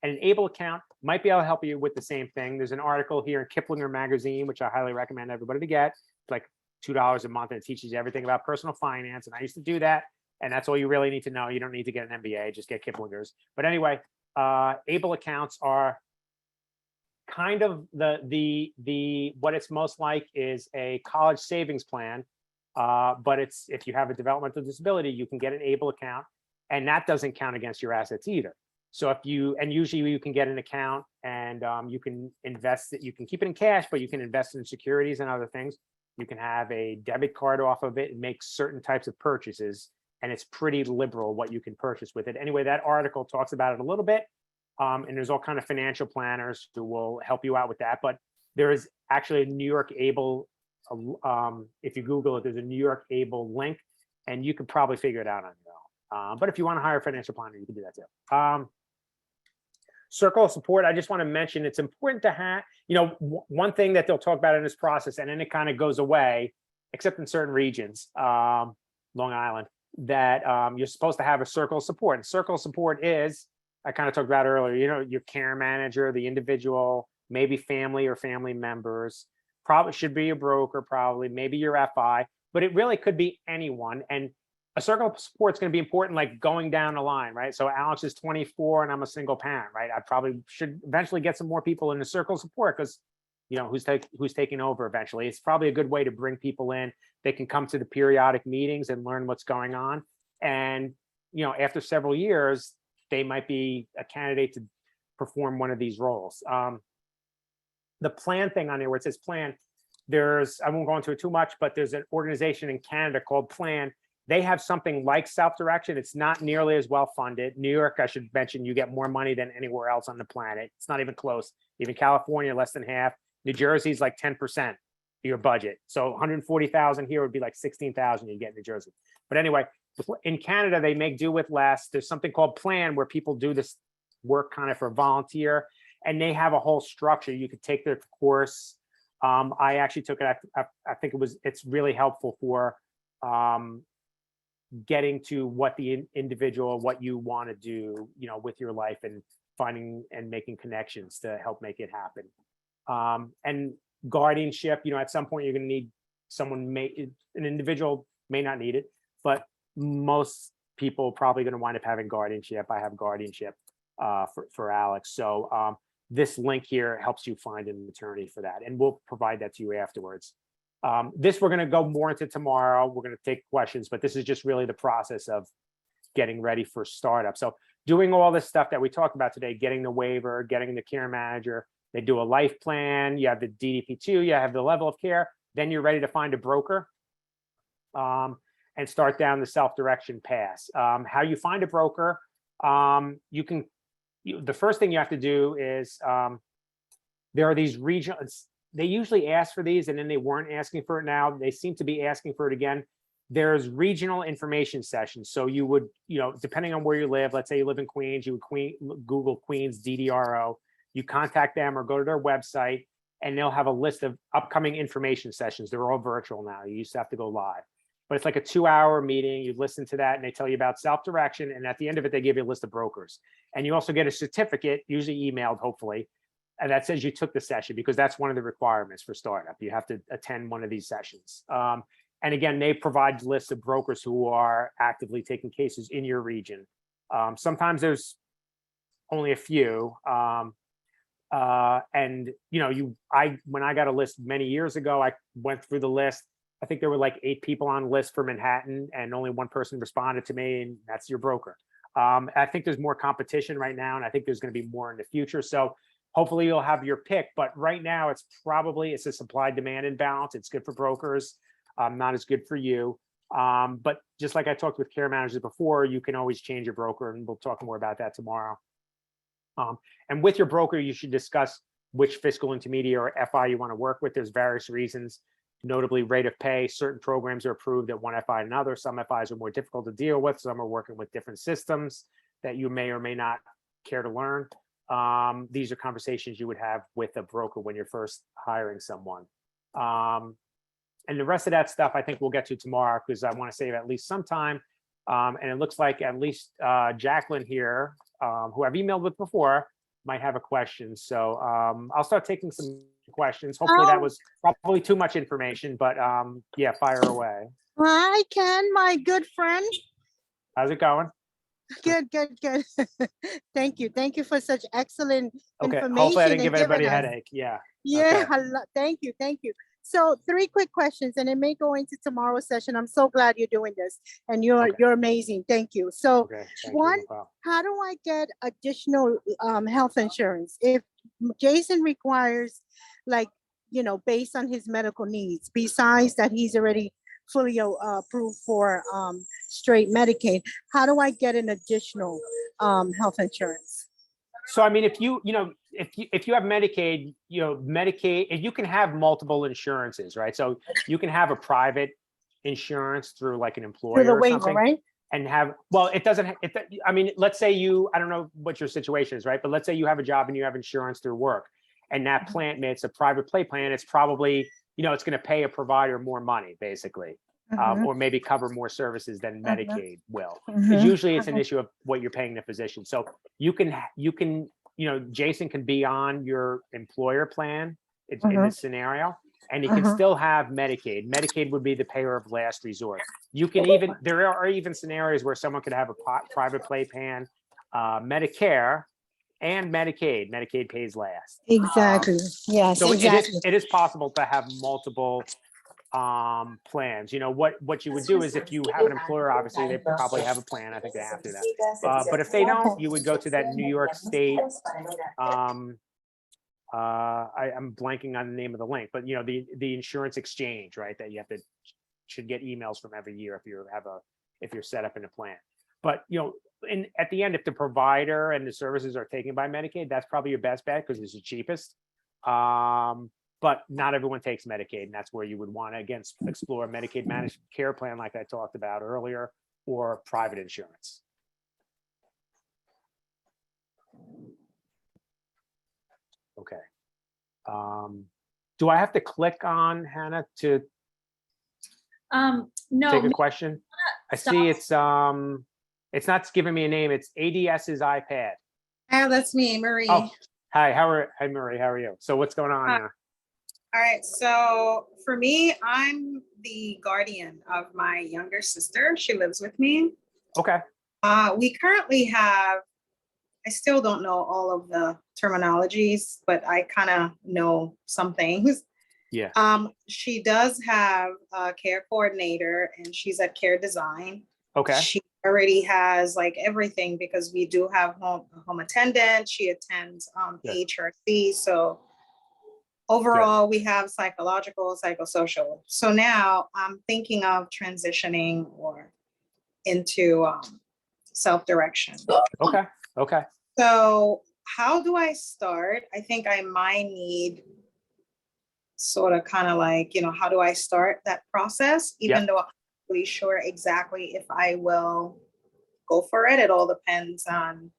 S2: And an ABLE account might be able to help you with the same thing. There's an article here in Kiplinger magazine, which I highly recommend everybody to get. It's like $2 a month, and it teaches you everything about personal finance. And I used to do that. And that's all you really need to know. You don't need to get an MBA, just get Kiplinger's. But anyway, ABLE accounts are kind of what it's most like is a college savings plan. But if you have a developmental disability, you can get an ABLE account, and that doesn't count against your assets either. So usually you can get an account and you can invest it, you can keep it in cash, but you can invest in securities and other things. You can have a debit card off of it and make certain types of purchases. And it's pretty liberal what you can purchase with it. Anyway, that article talks about it a little bit. And there's all kind of financial planners who will help you out with that. But there is actually a New York ABLE if you Google it, there's a New York Able link, and you could probably figure it out on your own. But if you want to hire a financial planner, you can do that too. Circle of support, I just want to mention it's important to have, one thing that they'll talk about in this process, and then it kind of goes away, except in certain regions, Long Island, that you're supposed to have a circle of support. And circle of support is, I kind of talked about earlier, your care manager, the individual, maybe family or family members, probably should be a broker, probably, maybe your FI, but it really could be anyone. And a circle of support is going to be important, like going down the line, right? So Alex is 24 and I'm a single parent, right? I probably should eventually get some more people in the circle of support because, who's taking over eventually. It's probably a good way to bring people in. They can come to the periodic meetings and learn what's going on. And, after several years, they might be a candidate to perform one of these roles. The plan thing on there where it says plan, I won't go into it too much, but there's an organization in Canada called Plan. They have something like self-direction. It's not nearly as well funded. New York, I should mention, you get more money than anywhere else on the planet. It's not even close. Even California, less than half. New Jersey's like 10% of your budget. So 140,000 here would be like 16,000 you get in New Jersey. But anyway, in Canada, they make do with less. There's something called Plan where people do this work kind of for volunteer, and they have a whole structure. You could take their course. I actually took it. I think it's really helpful for getting to what the individual, what you want to do, with your life, and finding and making connections to help make it happen. And guardianship, at some point you're going to need someone, an individual may not need it, but most people probably going to wind up having guardianship. I have guardianship for Alex. So this link here helps you find an attorney for that, and we'll provide that to you afterwards. This we're going to go more into tomorrow. We're going to take questions, but this is just really the process of getting ready for startup. So doing all this stuff that we talked about today, getting the waiver, getting the care manager, they do a life plan, you have the DDP2, you have the level of care, then you're ready to find a broker and start down the self-direction path. How you find a broker, the first thing you have to do is there are these regional, they usually ask for these and then they weren't asking for it now. They seem to be asking for it again. There's regional information sessions. So you would, depending on where you live, let's say you live in Queens, you would Google Queens DDRO. You contact them or go to their website and they'll have a list of upcoming information sessions. They're all virtual now. You used to have to go live. But it's like a 2-hour meeting. You listen to that and they tell you about self-direction. And at the end of it, they give you a list of brokers. And you also get a certificate, usually emailed, hopefully, and that says you took the session, because that's one of the requirements for startup. You have to attend one of these sessions. And again, they provide lists of brokers who are actively taking cases in your region. Sometimes there's only a few. And when I got a list many years ago, I went through the list. I think there were like 8 people on the list for Manhattan, and only one person responded to me, and that's your broker. I think there's more competition right now, and I think there's going to be more in the future. So hopefully you'll have your pick, but right now it's a supply demand imbalance. It's good for brokers, not as good for you. But just like I talked with care managers before, you can always change your broker, and we'll talk more about that tomorrow. And with your broker, you should discuss which fiscal intermediary or FI you want to work with. There's various reasons, notably rate of pay. Certain programs are approved at one FI and another. Some FIs are more difficult to deal with. Some are working with different systems that you may or may not care to learn. These are conversations you would have with a broker when you're first hiring someone. And the rest of that stuff, I think we'll get to tomorrow, because I want to save at least some time. And it looks like at least Jacqueline here, who I've emailed with before, might have a question. So I'll start taking some questions. Hopefully that was probably too much information, but yeah, fire away.
S3: Hi, Ken, my good friend.
S2: How's it going?
S3: Good. Thank you. Thank you for such excellent information.
S2: Hopefully I didn't give everybody a headache. Yeah.
S3: Yeah, okay. Thank you. So 3 quick questions, and it may go into tomorrow's session. I'm so glad you're doing this, and you're amazing. Thank you. So one, how do I get additional health insurance? If Jason requires, based on his medical needs, besides that he's already fully approved for straight Medicaid, how do I get an additional health insurance?
S2: So I mean, if you have Medicaid, Medicaid, if you can have multiple insurances, right? So you can have a private insurance through like an employer
S3: Through the
S2: or
S3: waiver,
S2: something,
S3: right?
S2: and have, well, it doesn't, I mean, let's say I don't know what your situation is, right? But let's say you have a job and you have insurance through work, and that plan, it's a private pay plan. It's probably, it's going to pay a provider more money, basically. Or maybe cover more services than Medicaid will. Because usually it's an issue of what you're paying the physician. So you can, Jason can be on your employer plan in this scenario, and he can still have Medicaid. Medicaid would be the payer of last resort. You can even, there are even scenarios where someone could have a private pay plan, Medicare, and Medicaid. Medicaid pays last.
S3: Exactly. Yes,
S2: So
S3: exactly.
S2: it is possible to have multiple plans. What you would do is, if you have an employer, obviously they probably have a plan. I think they have to do that. But if they don't, you would go to that New York State. I'm blanking on the name of the link, but the insurance exchange, right? That you should get emails from every year if you're set up in a plan. But at the end, if the provider and the services are taken by Medicaid, that's probably your best bet because it's the cheapest. But not everyone takes Medicaid, and that's where you would want to, again, explore a Medicaid managed care plan like I talked about earlier, or private insurance. Okay. Do I have to click on Hannah to
S1: No.
S2: take a question? I see it's not giving me a name. It's ADS's iPad.
S4: Oh, that's me, Marie.
S2: Oh, hi. Hi, Marie. How are you? So what's going on now?
S4: All right. So for me, I'm the guardian of my younger sister. She lives with me.
S2: Okay.
S4: We currently have, I still don't know all of the terminologies, but I kind of know some things.
S2: Yeah.
S4: She does have a care coordinator, and she's at Care Design.
S2: Okay.
S4: She already has like everything, because we do have home attendant. She attends HRC. So overall, we have psychological, psychosocial. So now I'm thinking of transitioning into self-direction.
S2: Okay. Okay.
S4: So how do I start? I think I might need sort of kind of like, how do I start that process? Even though I'm not really sure exactly if I will go for it. It all depends on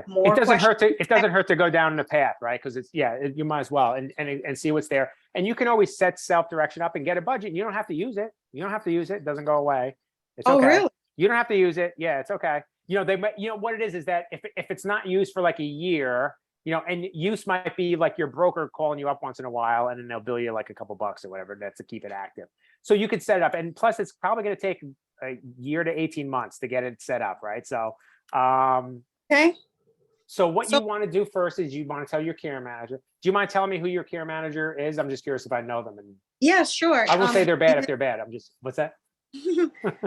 S4: more
S2: it doesn't hurt to go down the path, right? Because it's you might as well and see what's there. And you can always set self-direction up and get a budget. You don't have to use it. It doesn't go away. It's okay.
S4: Really?
S2: You don't have to use it. Yeah, it's okay. What it is that if it's not used for like a year, and use might be like your broker calling you up once in a while, and then they'll bill you like a couple bucks or whatever. That's to keep it active. So you could set it up, and plus it's probably going to take a year to 18 months to get it set up, right? So,
S4: okay.
S2: So what you want to do first is you want to tell your care manager. Do you mind telling me who your care manager is? I'm just curious if I know them. And
S4: yeah, sure.
S2: I won't say they're bad if they're bad. What's that?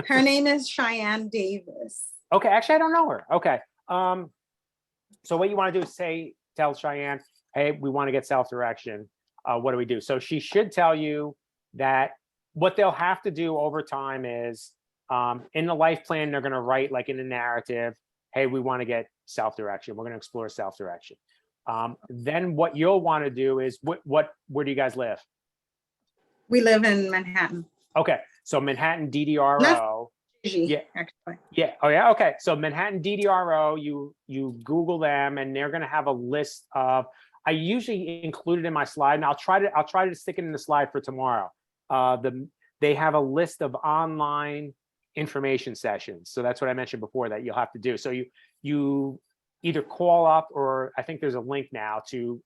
S4: Her name is Cheyenne Davis.
S2: Okay, actually, I don't know her. Okay. So what you want to do is tell Cheyenne, hey, we want to get self-direction. What do we do? So she should tell you that what they'll have to do over time is in the life plan, they're going to write like in the narrative, hey, we want to get self-direction. We're going to explore self-direction. Then what you'll want to do is where do you guys live?
S4: We live in Manhattan.
S2: Okay. So Manhattan DDRO.
S4: Yeah. Actually.
S2: Yeah. Oh yeah. Okay. So Manhattan DDRO, you Google them, and they're going to have a list of, I usually include it in my slide, and I'll try to stick it in the slide for tomorrow. They have a list of online information sessions. So that's what I mentioned before that you'll have to do. So you either call up, or I think there's a link now to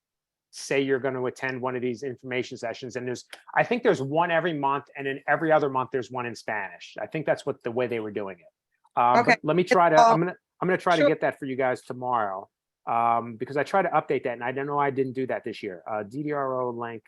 S2: say you're going to attend one of these information sessions. And I think there's one every month, and then every other month there's one in Spanish. I think that's the way they were doing it.
S4: Okay.
S2: But let me try to, I'm going to try to get that for you guys tomorrow. Because I try to update that, and I don't know, I didn't do that this year. DDRO link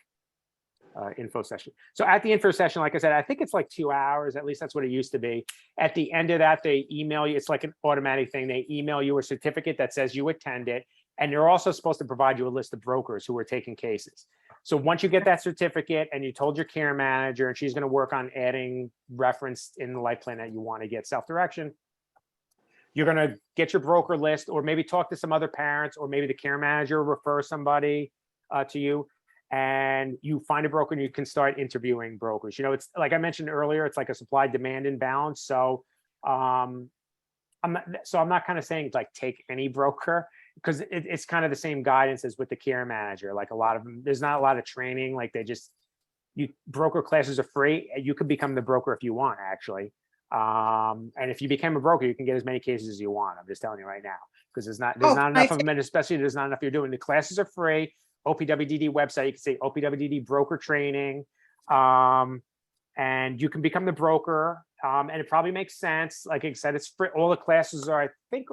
S2: info session. So at the info session, like I said, I think it's like 2 hours, at least that's what it used to be. At the end of that, they email you. It's like an automatic thing. They email you a certificate that says you attended. And they're also supposed to provide you a list of brokers who are taking cases. So once you get that certificate and you told your care manager, and she's going to work on adding reference in the life plan that you want to get self-direction, you're going to get your broker list, or maybe talk to some other parents, or maybe the care manager will refer somebody to you, and you find a broker and you can start interviewing brokers. You know, it's like I mentioned earlier, it's like a supply demand imbalance. So I'm not kind of saying like take any broker, because it's kind of the same guidance as with the care manager. Like a lot of them, there's not a lot of training. Like broker classes are free. You could become the broker if you want, actually. And if you become a broker, you can get as many cases as you want. I'm just telling you right now, because there's not enough of them, and especially there's not enough you're doing. The classes are free. OPWDD website, you can say OPWDD broker training, and you can become the broker. And it probably makes sense. Like I said, it's free. All the classes are, I think,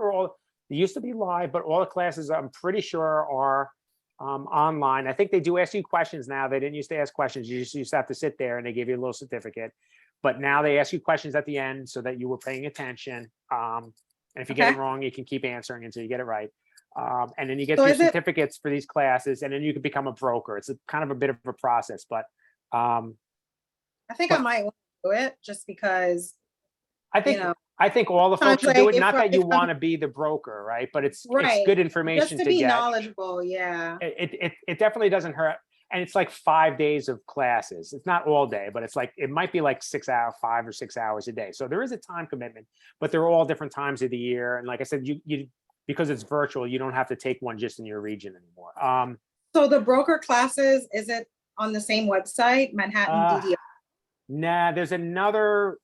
S2: they used to be live, but all the classes I'm pretty sure are online. I think they do ask you questions now. They didn't used to ask questions. You just used to have to sit there and they give you a little certificate. But now they ask you questions at the end so that you were paying attention. And if you get it wrong, you can keep answering until you get it right. And then you get your certificates for these classes, and then you can become a broker. It's kind of a bit of a process, but
S4: I think I might want to do it just because
S2: I think all the folks should do it. Not that you want to be the broker, right? But it's good information
S4: just to be knowledgeable. Yeah,
S2: it definitely doesn't hurt. And it's like 5 days of classes. It's not all day, but it's like, it might be like 5 or 6 hours a day. So there is a time commitment, but they're all different times of the year. And like I said, you because it's virtual, you don't have to take one just in your region anymore.
S4: So the broker classes, is it on the same website, Manhattan DDR?
S2: Nah, there's another,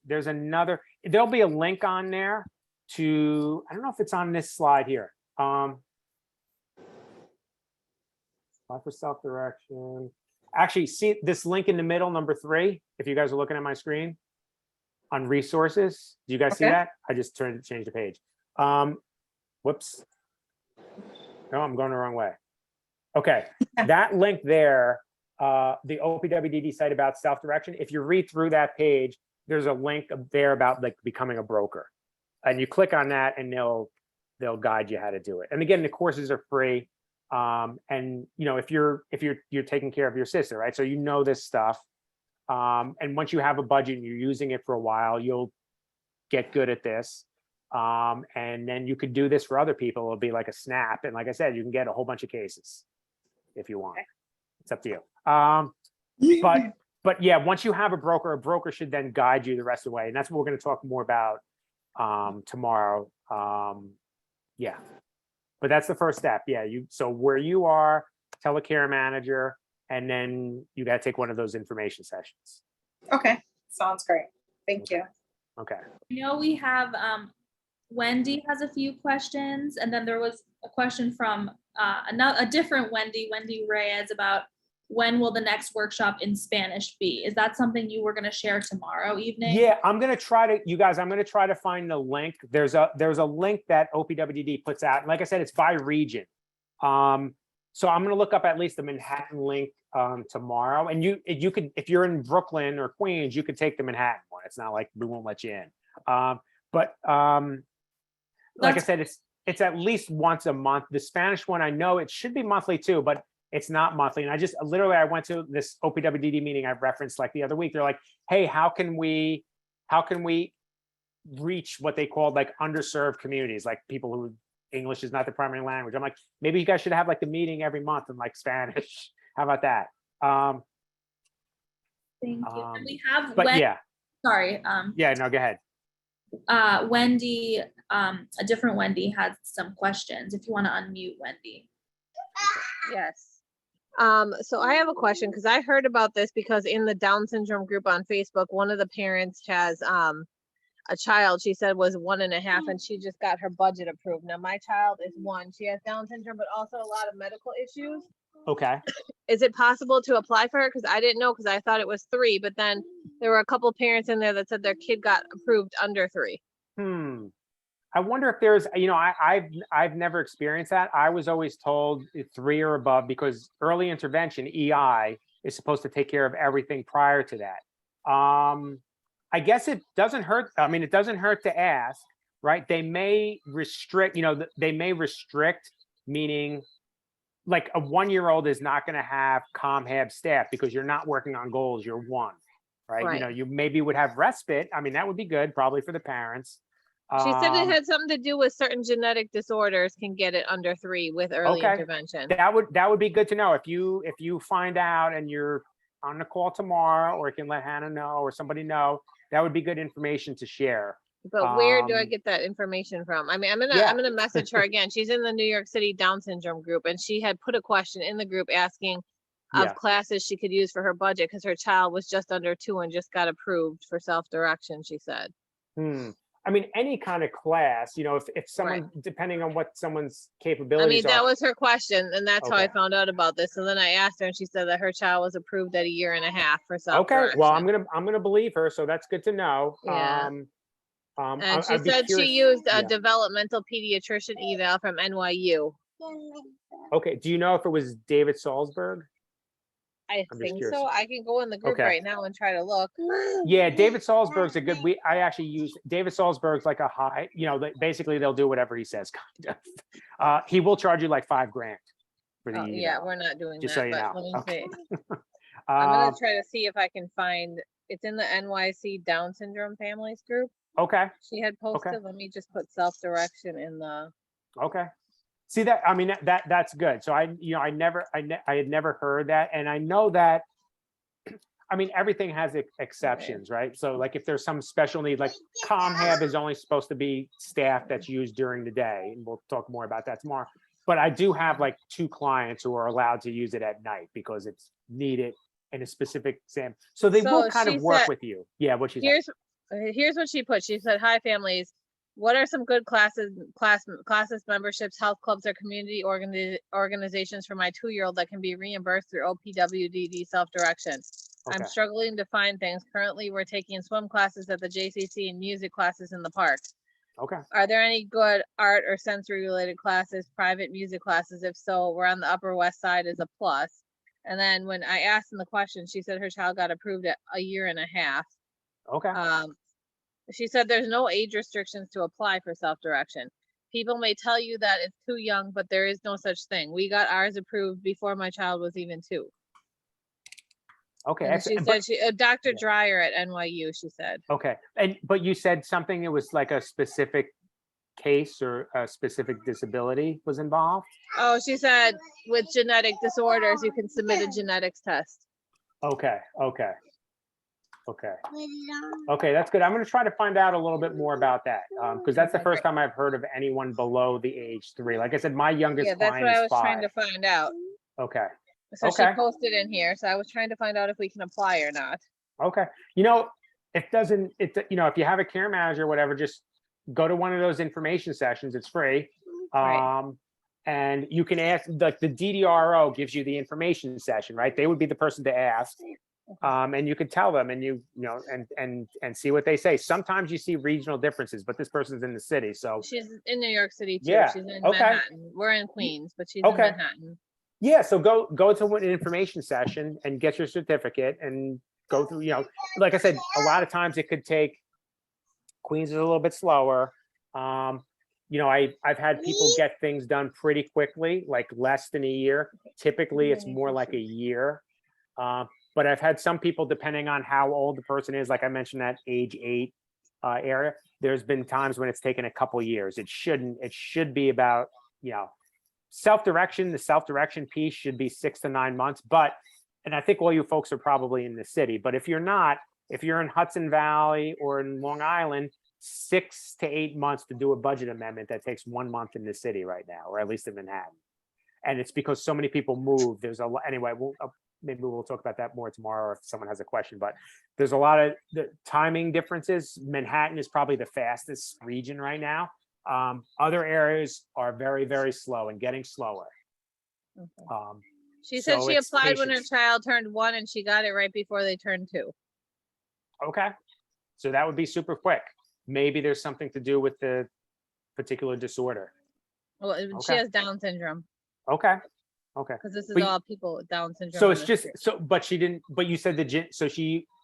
S2: there'll be a link on there to, I don't know if it's on this slide here. For self-direction. Actually, see this link in the middle, number 3, if you guys are looking at my screen on resources. Do you guys see that? I just changed the page. Whoops. No, I'm going the wrong way. Okay, that link there, the OPWDD site about self-direction. If you read through that page, there's a link there about like becoming a broker, and you click on that, and they'll guide you how to do it. And again, the courses are free. And you know, if you're taking care of your sister, right? So you know this stuff. And once you have a budget and you're using it for a while, you'll get good at this. And then you could do this for other people. It'll be like a snap. And like I said, you can get a whole bunch of cases if you want. It's up to you. But yeah, once you have a broker should then guide you the rest of the way. And that's what we're going to talk more about tomorrow. Yeah. But that's the first step. Yeah. So where you are, tell the care manager, and then you got to take one of those information sessions.
S4: Okay. Sounds great. Thank you.
S2: Okay.
S1: I know we have, Wendy has a few questions, and then there was a question from a different Wendy Reyes, about when will the next workshop in Spanish be? Is that something you were going to share tomorrow evening?
S2: Yeah, I'm going to try to find the link. There's a link that OPWDD puts out. And like I said, it's by region. So I'm going to look up at least the Manhattan link tomorrow. And you could, if you're in Brooklyn or Queens, you could take the Manhattan one. It's not like we won't let you in. Like I said, it's at least once a month. The Spanish one, I know it should be monthly too, but it's not monthly. And I went to this OPWDD meeting I referenced like the other week. They're like, hey, how can we reach what they called like underserved communities, like people who English is not their primary language? I'm like, maybe you guys should have like a meeting every month in like Spanish. How about that?
S1: Thank you. And we have
S2: but
S1: Wendy,
S2: yeah.
S1: Sorry.
S2: Yeah, no, go ahead.
S1: Wendy, a different Wendy has some questions. If you want to unmute Wendy.
S5: Yes. So I have a question, because I heard about this because in the Down syndrome group on Facebook, one of the parents has a child, she said was 1.5, and she just got her budget approved. Now my child is 1. She has Down syndrome, but also a lot of medical issues.
S2: Okay.
S5: Is it possible to apply for her? Because I didn't know, because I thought it was 3, but then there were a couple parents in there that said their kid got approved under 3.
S2: I wonder if there's, I've never experienced that. I was always told 3 or above, because early intervention, EI, is supposed to take care of everything prior to that. I guess it doesn't hurt. I mean, it doesn't hurt to ask, right? They may restrict, meaning like a 1-year-old is not going to have ComHab staff because you're not working on goals. You're 1, right? You maybe would have respite. I mean, that would be good probably for the parents.
S5: She said it had something to do with certain genetic disorders can get it under 3 with early
S2: Okay.
S5: intervention.
S2: That would be good to know. If you find out and you're on the call tomorrow, or you can let Hannah know or somebody know, that would be good information to share.
S5: But where do I get that information from? I mean, I'm gonna message her again. She's in the New York City Down syndrome group, and she had put a question in the group asking of classes she could use for her budget because her child was just under 2 and just got approved for self-direction, she said.
S2: I mean, any kind of class, you know, if someone, depending on what someone's capabilities
S5: I mean, that was her question, and that's how I found out about this. So then I asked her, and she said that her child was approved at 1.5 years for self-direction.
S2: Okay, well, I'm gonna believe her, so that's good to know.
S5: Yeah. And she said she used a developmental pediatrician eval from NYU.
S2: Okay, do you know if it was David Salzberg?
S5: I think so. I can go in the group right now and try to look.
S2: Yeah, David Salzberg's a good. I actually use David Salzberg's like a high. You know, basically they'll do whatever he says. Kind of. He will charge you like $5,000 for the.
S5: Yeah, we're not doing
S2: just
S5: that.
S2: So you know.
S5: Let me see. I'm gonna try to see if I can find. It's in the NYC Down syndrome families group.
S2: Okay.
S5: She had posted. Let me just put self-direction in the.
S2: Okay. See that? I mean, that's good. So I had never heard that. And I know that, I mean, everything has exceptions, right? So like if there's some special need, like ComHab is only supposed to be staff that's used during the day. And we'll talk more about that tomorrow. But I do have like 2 clients who are allowed to use it at night because it's needed in a specific exam. So they will kind of work with you. Yeah, what she said.
S5: Here's what she put. She said, "Hi families. What are some good classes, memberships, health clubs, or community organizations for my 2-year-old that can be reimbursed through OPWDD self-direction? I'm struggling to find things. Currently, we're taking swim classes at the JCC and music classes in the park.
S2: Okay.
S5: Are there any good art or sensory related classes, private music classes? If so, we're on the Upper West Side is a plus." And then when I asked him the question, she said her child got approved at 1.5 years.
S2: Okay.
S5: She said there's no age restrictions to apply for self-direction. People may tell you that it's too young, but there is no such thing. We got ours approved before my child was even 2.
S2: Okay.
S5: And she said Dr. Dreyer at NYU, she said.
S2: Okay. But you said something, it was like a specific case or a specific disability was involved?
S5: Oh, she said with genetic disorders, you can submit a genetics test.
S2: Okay. That's good. I'm going to try to find out a little bit more about that because that's the first time I've heard of anyone below the age 3. Like I said, my youngest client is 5.
S5: That's what I was trying to find out.
S2: Okay.
S5: So she posted in here. So I was trying to find out if we can apply or not.
S2: Okay. You know, if you have a care manager or whatever, just go to one of those information sessions. It's free. And you can ask, like the DDRO gives you the information session, right? They would be the person to ask. And you could tell them and and see what they say. Sometimes you see regional differences, but this person's in the city. So
S5: she's in New York City too.
S2: Yeah.
S5: She's in Manhattan. We're in Queens, but she's in Manhattan.
S2: Yeah. So go to an information session and get your certificate and go through, like I said, a lot of times it could take, Queens is a little bit slower. I've had people get things done pretty quickly, like less than 1 year. Typically it's more like 1 year. But I've had some people, depending on how old the person is, like I mentioned, that age 8 area, there's been times when it's taken a couple years. It should be about, self-direction. The self-direction piece should be 6 to 9 months. And I think all you folks are probably in the city, but if you're not, if you're in Hudson Valley or in Long Island, 6 to 8 months to do a budget amendment that takes 1 month in the city right now, or at least in Manhattan. And it's because so many people move. There's a lot, anyway, maybe we'll talk about that more tomorrow if someone has a question, but there's a lot of the timing differences. Manhattan is probably the fastest region right now. Other areas are very, very slow and getting slower.
S5: She said she applied when her child turned 1 and she got it right before they turned 2.
S2: Okay. So that would be super quick. Maybe there's something to do with the particular disorder.
S5: Well, she has Down syndrome.
S2: Okay.
S5: Because this is all people with Down syndrome.
S2: So it's just but she didn't. But you said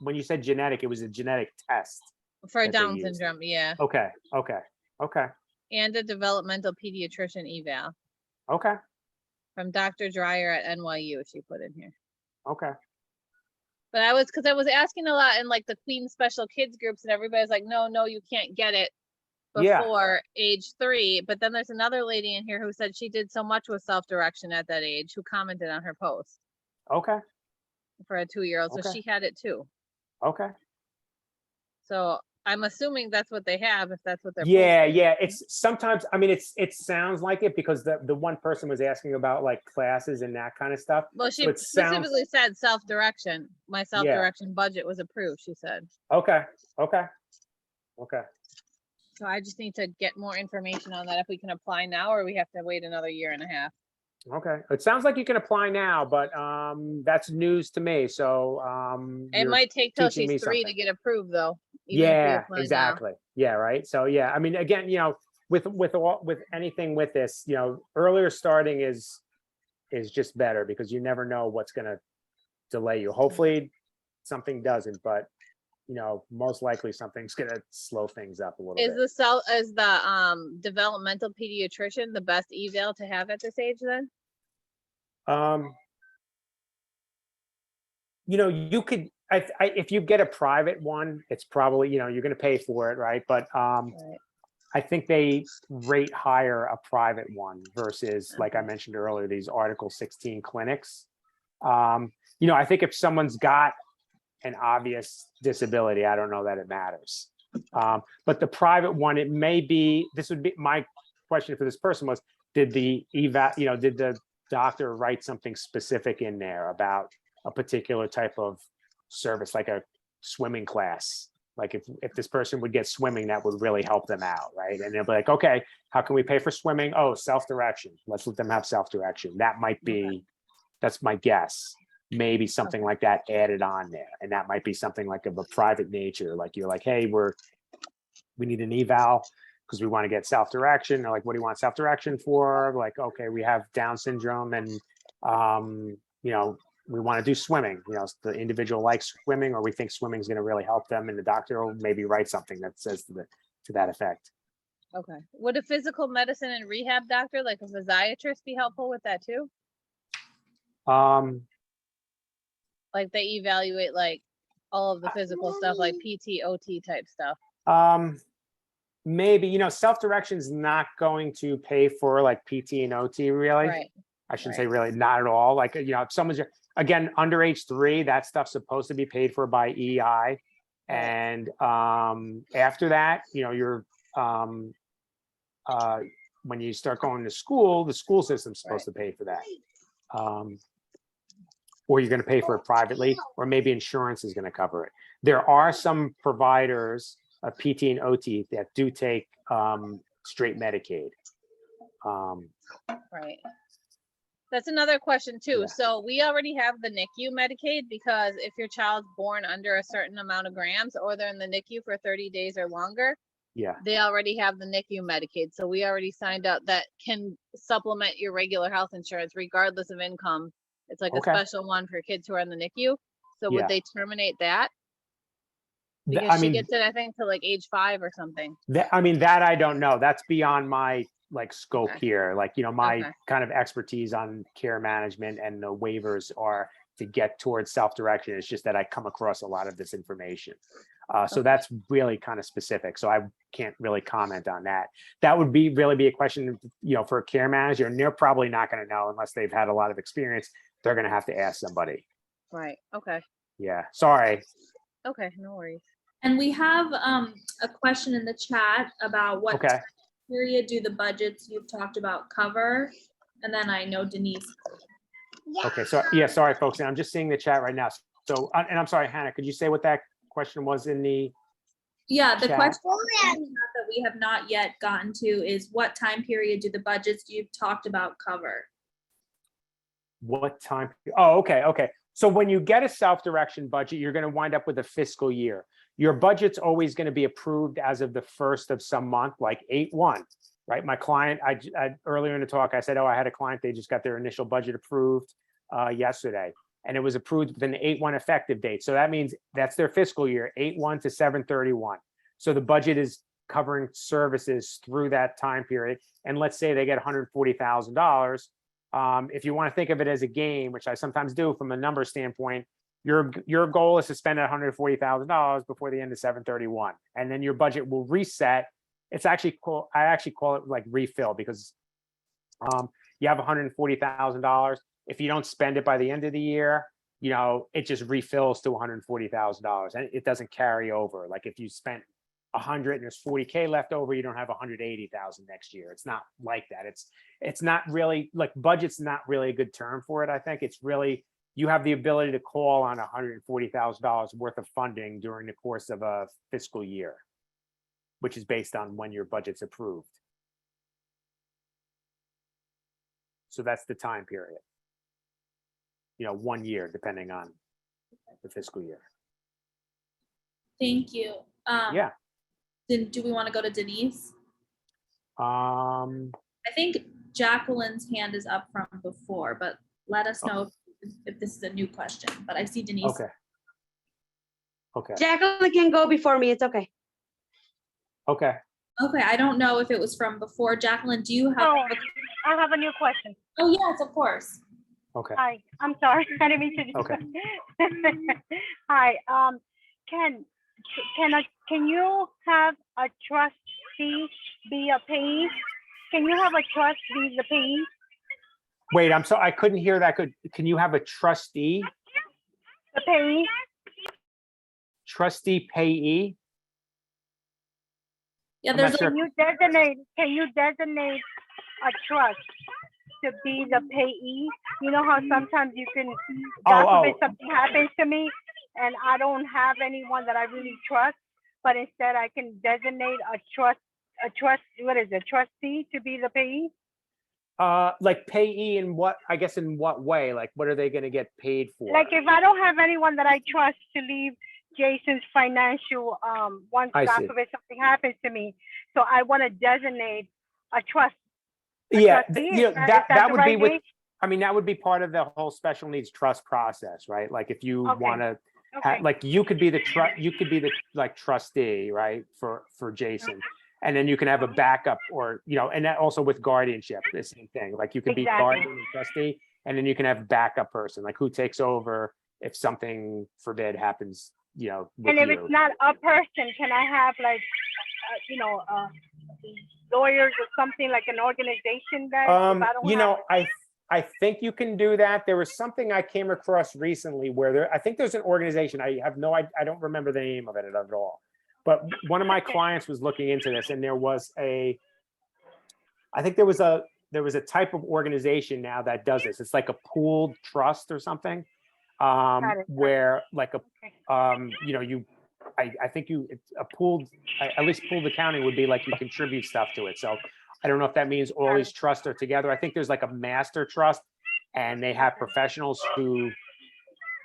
S2: when you said genetic, it was a genetic test
S5: for Down syndrome. Yeah.
S2: Okay.
S5: And a developmental pediatrician eval.
S2: Okay.
S5: From Dr. Dreyer at NYU, she put in here.
S2: Okay.
S5: But I was asking a lot in like the Queen special kids groups, and everybody's like, no, you can't get it.
S2: Yeah.
S5: before age 3. But then there's another lady in here who said she did so much with self-direction at that age, who commented on her post
S2: Okay.
S5: for a 2-year-old. So
S2: Okay.
S5: she had it too.
S2: Okay.
S5: So I'm assuming that's what they have, if that's what they're
S2: Yeah,
S5: posting.
S2: yeah. It's sometimes, I mean, it sounds like it because the one person was asking about like classes and that kind of stuff.
S5: Well, she
S2: So it sounds,
S5: specifically said self-direction. My self-direction budget was approved, she said.
S2: okay, okay, okay.
S5: So I just need to get more information on that, if we can apply now or we have to wait another 1.5 years.
S2: Okay. It sounds like you can apply now, but that's news to me. So
S5: It
S2: you're
S5: might take till
S2: teaching me
S5: she's 3 to
S2: something.
S5: get approved though. even if we
S2: Yeah,
S5: apply now.
S2: exactly. Yeah, right. So yeah, I mean, again, with anything with this, earlier starting is just better because you never know what's going to delay you. Hopefully something doesn't, but most likely something's going to slow things up a little bit.
S5: Is the developmental pediatrician the best eval to have at this age then?
S2: You could, if you get a private one, it's probably, you're going to pay for it, right? But
S5: Right.
S2: I think they rate higher a private one versus, like I mentioned earlier, these Article 16 clinics. I think if someone's got an obvious disability, I don't know that it matters. But the private one, it may be, this would be my question for this person was, did the doctor write something specific in there about a particular type of service, like a swimming class? Like if this person would get swimming, that would really help them out, right? And they'll be like, okay, how can we pay for swimming? Oh, self-direction. Let's let them have self-direction. That might be, that's my guess. Maybe something like that added on there. And that might be something like of a private nature. Like you're like, hey, we need an eval because we want to get self-direction. They're like, what do you want self-direction for? Like, okay, we have Down syndrome and, we want to do swimming. The individual likes swimming, or we think swimming is going to really help them. And the doctor will maybe write something that says to that effect.
S5: Okay. Would a physical medicine and rehab doctor, like a physiatrist, be helpful with that too? Like they evaluate like all of the physical stuff, like PT, OT type stuff.
S2: Maybe, self-direction is not going to pay for like PT and OT, really.
S5: Right.
S2: I shouldn't say really, not at all. Like, if someone's, again, under age 3, that stuff's supposed to be paid for by EI. And after that, you're, when you start going to school, the school system's supposed to pay for that. Or you're going to pay for it privately, or maybe insurance is going to cover it. There are some providers of PT and OT that do take straight Medicaid.
S5: Right. That's another question too.
S2: Yeah.
S5: So we already have the NICU Medicaid, because if your child's born under a certain amount of grams or they're in the NICU for 30 days or longer, they already have the NICU Medicaid. So we already signed up that can supplement your regular health insurance regardless of income. It's like a special one for kids who are in the NICU. So would they terminate that? Because she gets it, I think, to like age 5 or something.
S2: That I don't know. That's beyond my scope here. My kind of expertise on care management and the waivers are to get towards self-direction. It's just that I come across a lot of this information. So that's really kind of specific. So I can't really comment on that. That would really be a question, for a care manager, and they're probably not going to know unless they've had a lot of experience. They're going to have to ask somebody.
S5: Right. Okay.
S2: Yeah. Sorry.
S5: Okay. No worries.
S1: And we have a question in the chat about what period do the budgets you've talked about cover? And then I know Denise.
S2: Okay. So sorry, folks. I'm just seeing the chat right now. So, and I'm sorry, Hannah, could you say what that question was in the
S1: the
S2: chat?
S1: question that we have not yet gotten to is, what time period do the budgets you've talked about cover?
S2: What time? Oh, okay. So when you get a self-direction budget, you're going to wind up with a fiscal year. Your budget's always going to be approved as of the first of some month, like 8/1, right? My client, I earlier in the talk, I said, I had a client, they just got their initial budget approved yesterday, and it was approved with an 8/1 effective date. So that means that's their fiscal year, 8/1 to 7/31. So the budget is covering services through that time period. And let's say they get $140,000. If you want to think of it as a game, which I sometimes do from a number standpoint, your goal is to spend $140,000 before the end of 7/31, and then your budget will reset it's actually cool. I actually call it like refill because you have $140,000. If you don't spend it by the end of the year, you know, it just refills to $140,000 and it doesn't carry over. Like if you spent 100 and there's 40K left over, you don't have 180,000 next year. It's not like that. It's not really like budget's not really a good term for it. I think it's really, you have the ability to call on $140,000 worth of funding during the course of a fiscal year, which is based on when your budget's approved. So that's the time period. You know, 1 year, depending on the fiscal year.
S1: Thank you.
S2: Yeah.
S1: Do we want to go to Denise? I think Jacqueline's hand is up from before, but let us know if this is a new question. But I see Denise.
S2: Okay. Okay.
S6: Jacqueline can go before me. It's okay.
S2: Okay.
S1: Okay, I don't know if it was from before. Jacqueline, do you have?
S7: Oh, I have a new question.
S1: Oh, yes, of course.
S2: Okay.
S7: Hi, I'm sorry. I didn't mean to.
S2: Okay.
S7: Hi, can you have a trustee be a payee? Can you have a trust be the payee?
S2: Wait, I'm sorry, I couldn't hear that good. Can you have a trustee?
S7: The payee?
S2: Trustee payee?
S1: Yeah,
S2: I'm
S1: there's
S2: not sure.
S7: Can you designate a trust to be the payee? You know how sometimes you can, God forbid something happens to me and I don't have anyone that I really trust, but instead I can designate a trustee to be the payee?
S2: Like payee in what, I guess in what way? Like what are they gonna get paid for?
S7: Like if I don't have anyone that I trust to leave Jason's financial, once
S2: I
S7: God
S2: see.
S7: forbid something happens to me, so I want to designate a trust.
S2: Yeah,
S7: trustee.
S2: you know,
S7: Is
S2: that
S7: the
S2: would
S7: right
S2: be with,
S7: way?
S2: I mean, that would be part of the whole special needs trust process, right? Like if you
S7: Okay.
S2: wanna,
S7: Okay.
S2: like you could be the like trustee, right? For Jason. And then you can have a backup or, you know, and that also with guardianship, the same thing. Like you could be
S7: Exactly.
S2: guardian and trustee, and then you can have a backup person, like who takes over if something forbid happens, you know, with
S7: And if
S2: you.
S7: it's not a person, can I have like, lawyers or something, like an organization that? if I don't
S2: You
S7: have-
S2: know, I think you can do that. There was something I came across recently where I think there's an organization. I don't remember the name of it at all. But one of my clients was looking into this, and there was a type of organization now that does this. It's like a pooled trust or something, where like you know, I think it's a pooled, at least pooled accounting would be like you contribute stuff to it. So I don't know if that means all these trusts are together. I think there's like a master trust, and they have professionals who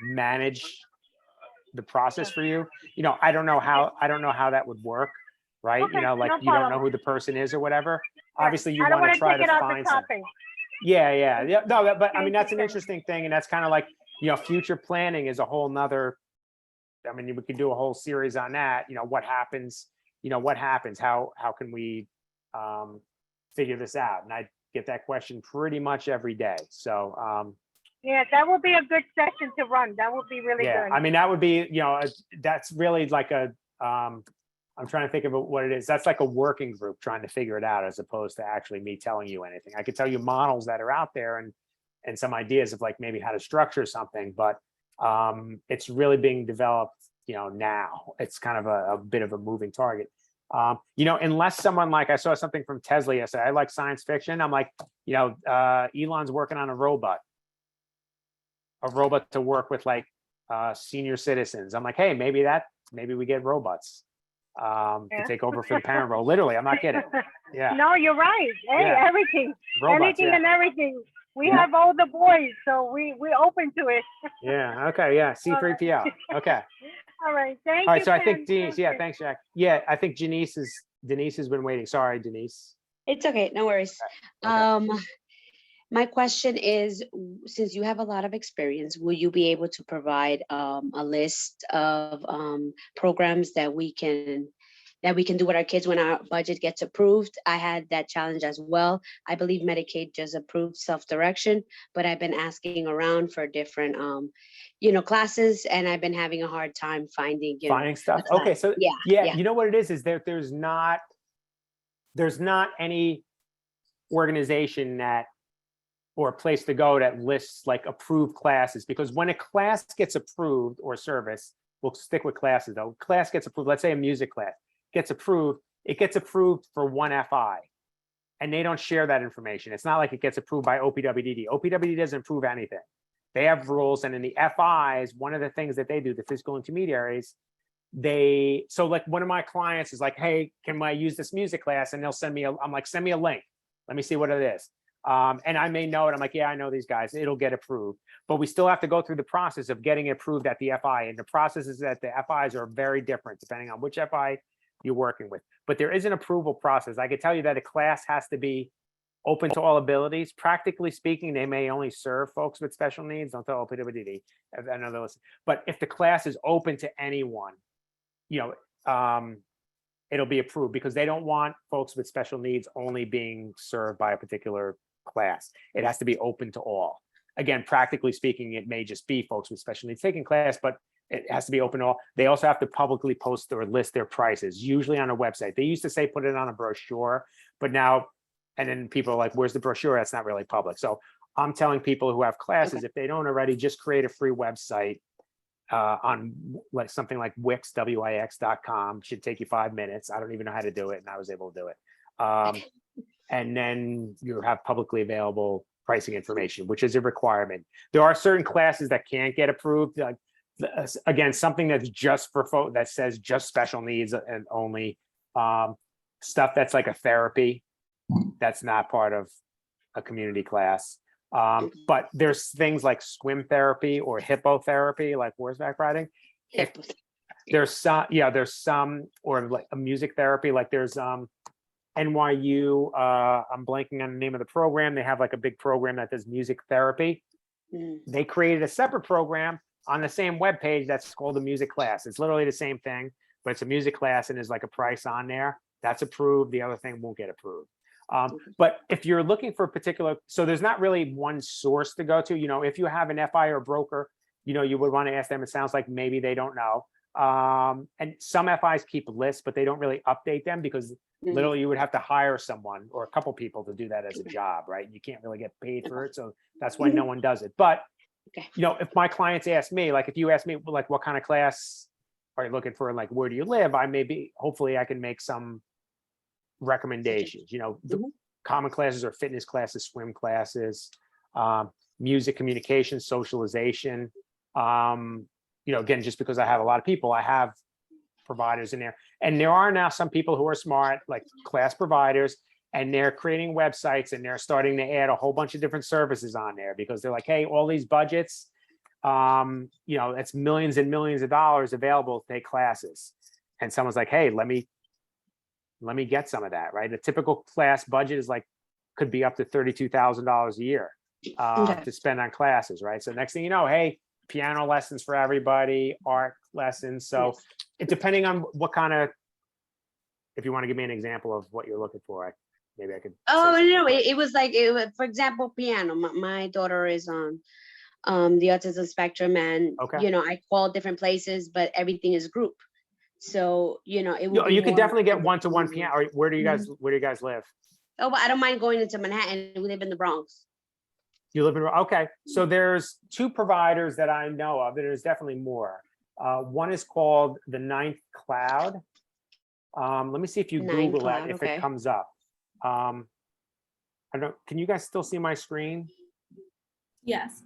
S2: manage the process for you. You know, I don't know how that would work, right?
S7: Okay,
S2: You know, like
S7: no
S2: you don't know
S7: problem.
S2: who the person is or whatever.
S7: Yeah,
S2: Obviously, you
S7: I don't
S2: want to try
S7: take
S2: to
S7: it off the
S2: find something.
S7: topic.
S2: Yeah. No, but I mean,
S7: Thank
S2: that's
S7: you,
S2: an
S7: Ken.
S2: interesting thing, and that's kind of like, you know, future planning is a whole nother. I mean, we could do a whole series on that. You know, what happens? You know, what happens? How can we figure this out? And I get that question pretty much every day. So
S7: Yeah, that would be a good session to run. That would be really
S2: yeah,
S7: good.
S2: I mean, that would be, you know, that's really like a, I'm trying to think of what it is. That's like a working group trying to figure it out, as opposed to actually me telling you anything. I could tell you models that are out there and some ideas of like maybe how to structure something, but it's really being developed, you know, now. It's kind of a bit of a moving target. You know, unless someone, like I saw something from Tesla yesterday, I like science fiction. I'm like, you know, Elon's working on a robot to work with like senior citizens. I'm like, hey, maybe we get robots to take over for the parent role. Literally, I'm not kidding. Yeah.
S7: No, you're right. Hey,
S2: Yeah.
S7: everything,
S2: Robots,
S7: anything
S2: yeah.
S7: and everything. We
S2: Yeah.
S7: have all the boys, so we're open to it.
S2: Yeah. Okay. Yeah. C3PO. Okay.
S7: All right, thank you.
S2: All right. So I
S7: Ken.
S2: think Denise.
S7: Thank
S2: Yeah.
S7: you.
S2: Thanks, Jack. Yeah. I think Denise has been waiting. Sorry, Denise.
S6: It's okay. No worries.
S2: Okay.
S6: My question is, since you have a lot of experience, will you be able to provide a list of programs that we can do with our kids when our budget gets approved? I had that challenge as well. I believe Medicaid just approved self-direction, but I've been asking around for different, you know, classes, and I've been having a hard time finding,
S2: Finding stuff.
S6: a class.
S2: Okay. So
S6: yeah.
S2: you know what it is that there's not, there's not any organization that or a place to go that lists like approved classes, because when a class gets approved or service, we'll stick with classes though. Class gets approved, let's say a music class gets approved, it gets approved for one FI and they don't share that information. It's not like it gets approved by OPWDD. OPWDD doesn't approve anything. They have rules, and in the FIs, one of the things that they do, the physical intermediaries, so like one of my clients is like, hey, can I use this music class? And they'll send me, I'm like, send me a link. Let me see what it is. And I may know it. I'm like, yeah, I know these guys. It'll get approved. But we still have to go through the process of getting it approved at the FI. And the process is that the FIs are very different depending on which FI you're working with. But there is an approval process. I can tell you that a class has to be open to all abilities. Practically speaking, they may only serve folks with special needs. Don't tell OPWDD. I know those. But if the class is open to anyone, it'll be approved, because they don't want folks with special needs only being served by a particular class. It has to be open to all. Again, practically speaking, it may just be folks with special needs taking class, but it has to be open to all. They also have to publicly post or list their prices, usually on a website. They used to say put it on a brochure, but now, and then people are like, where's the brochure? That's not really public. So I'm telling people who have classes, if they don't already, just create a free website on like something like Wix, Wix.com. Should take you 5 minutes. I don't even know how to do it, and I was able to do it. And then you have publicly available pricing information, which is a requirement. There are certain classes that can't get approved. Like, again, something that's just for folks that says just special needs and only stuff that's like a therapy. That's not part of a community class. But there's things like swim therapy or hippotherapy, like horseback riding. If there's some, or like a music therapy, like there's NYU, I'm blanking on the name of the program. They have like a big program that does music therapy. They created a separate program on the same webpage that's called a music class. It's literally the same thing, but it's a music class and there's like a price on there. That's approved. The other thing won't get approved. But if you're looking for a particular, so there's not really one source to go to. If you have an FI or broker, you would want to ask them. It sounds like maybe they don't know. And some FIs keep lists, but they don't really update them, because literally you would have to hire someone or a couple people to do that as a job, right? You can't really get paid for it. So that's why no one does it. But, if my clients ask me, like if you ask me, like, what kind of class are you looking for? And like, where do you live? Hopefully I can make some recommendations. The common classes are fitness classes, swim classes, music, communication, socialization. Again, just because I have a lot of people, I have providers in there. And there are now some people who are smart, like class providers, and they're creating websites and they're starting to add a whole bunch of different services on there, because they're like, hey, all these budgets, it's millions and millions of dollars available to take classes. And someone's like, hey, let me get some of that, right? A typical class budget is could be up to $32,000 a year to spend on classes, right? So next thing you know, hey, piano lessons for everybody, art lessons. So it, depending on what kind of, if you want to give me an example of what you're looking for, maybe I could.
S6: Oh, no, it was for example, piano. My daughter is on the autism spectrum, and I call different places, but everything is group. So it will.
S2: You could definitely get one-to-one piano. Where do you guys live?
S6: Oh, but I don't mind going into Manhattan. We live in the Bronx.
S2: You live in, okay. So there's 2 providers that I know of. There's definitely more. One is called the Ninth Cloud. Let me see if you Google that, if it comes up. I don't. Can you guys still see my screen?
S1: Yes.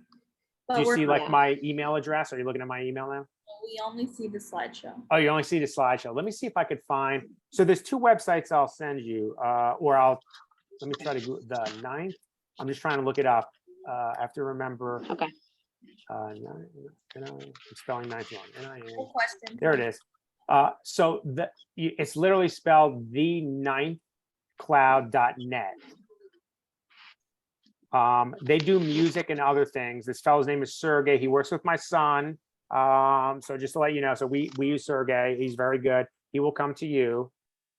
S2: Do you see my email address? Are you looking at my email now?
S1: We only see the slideshow.
S2: Oh, you only see the slideshow. Let me see if I could find. So there's 2 websites I'll send you, let me try to go the 9th. I'm just trying to look it up. I have to remember.
S6: Okay.
S2: I'm spelling 9th wrong.
S1: Good question.
S2: There it is. So it's literally spelled the 9th cloud.net. They do music and other things. This fellow's name is Sergey. He works with my son. So just to let you know, so we use Sergey. He's very good. He will come to you,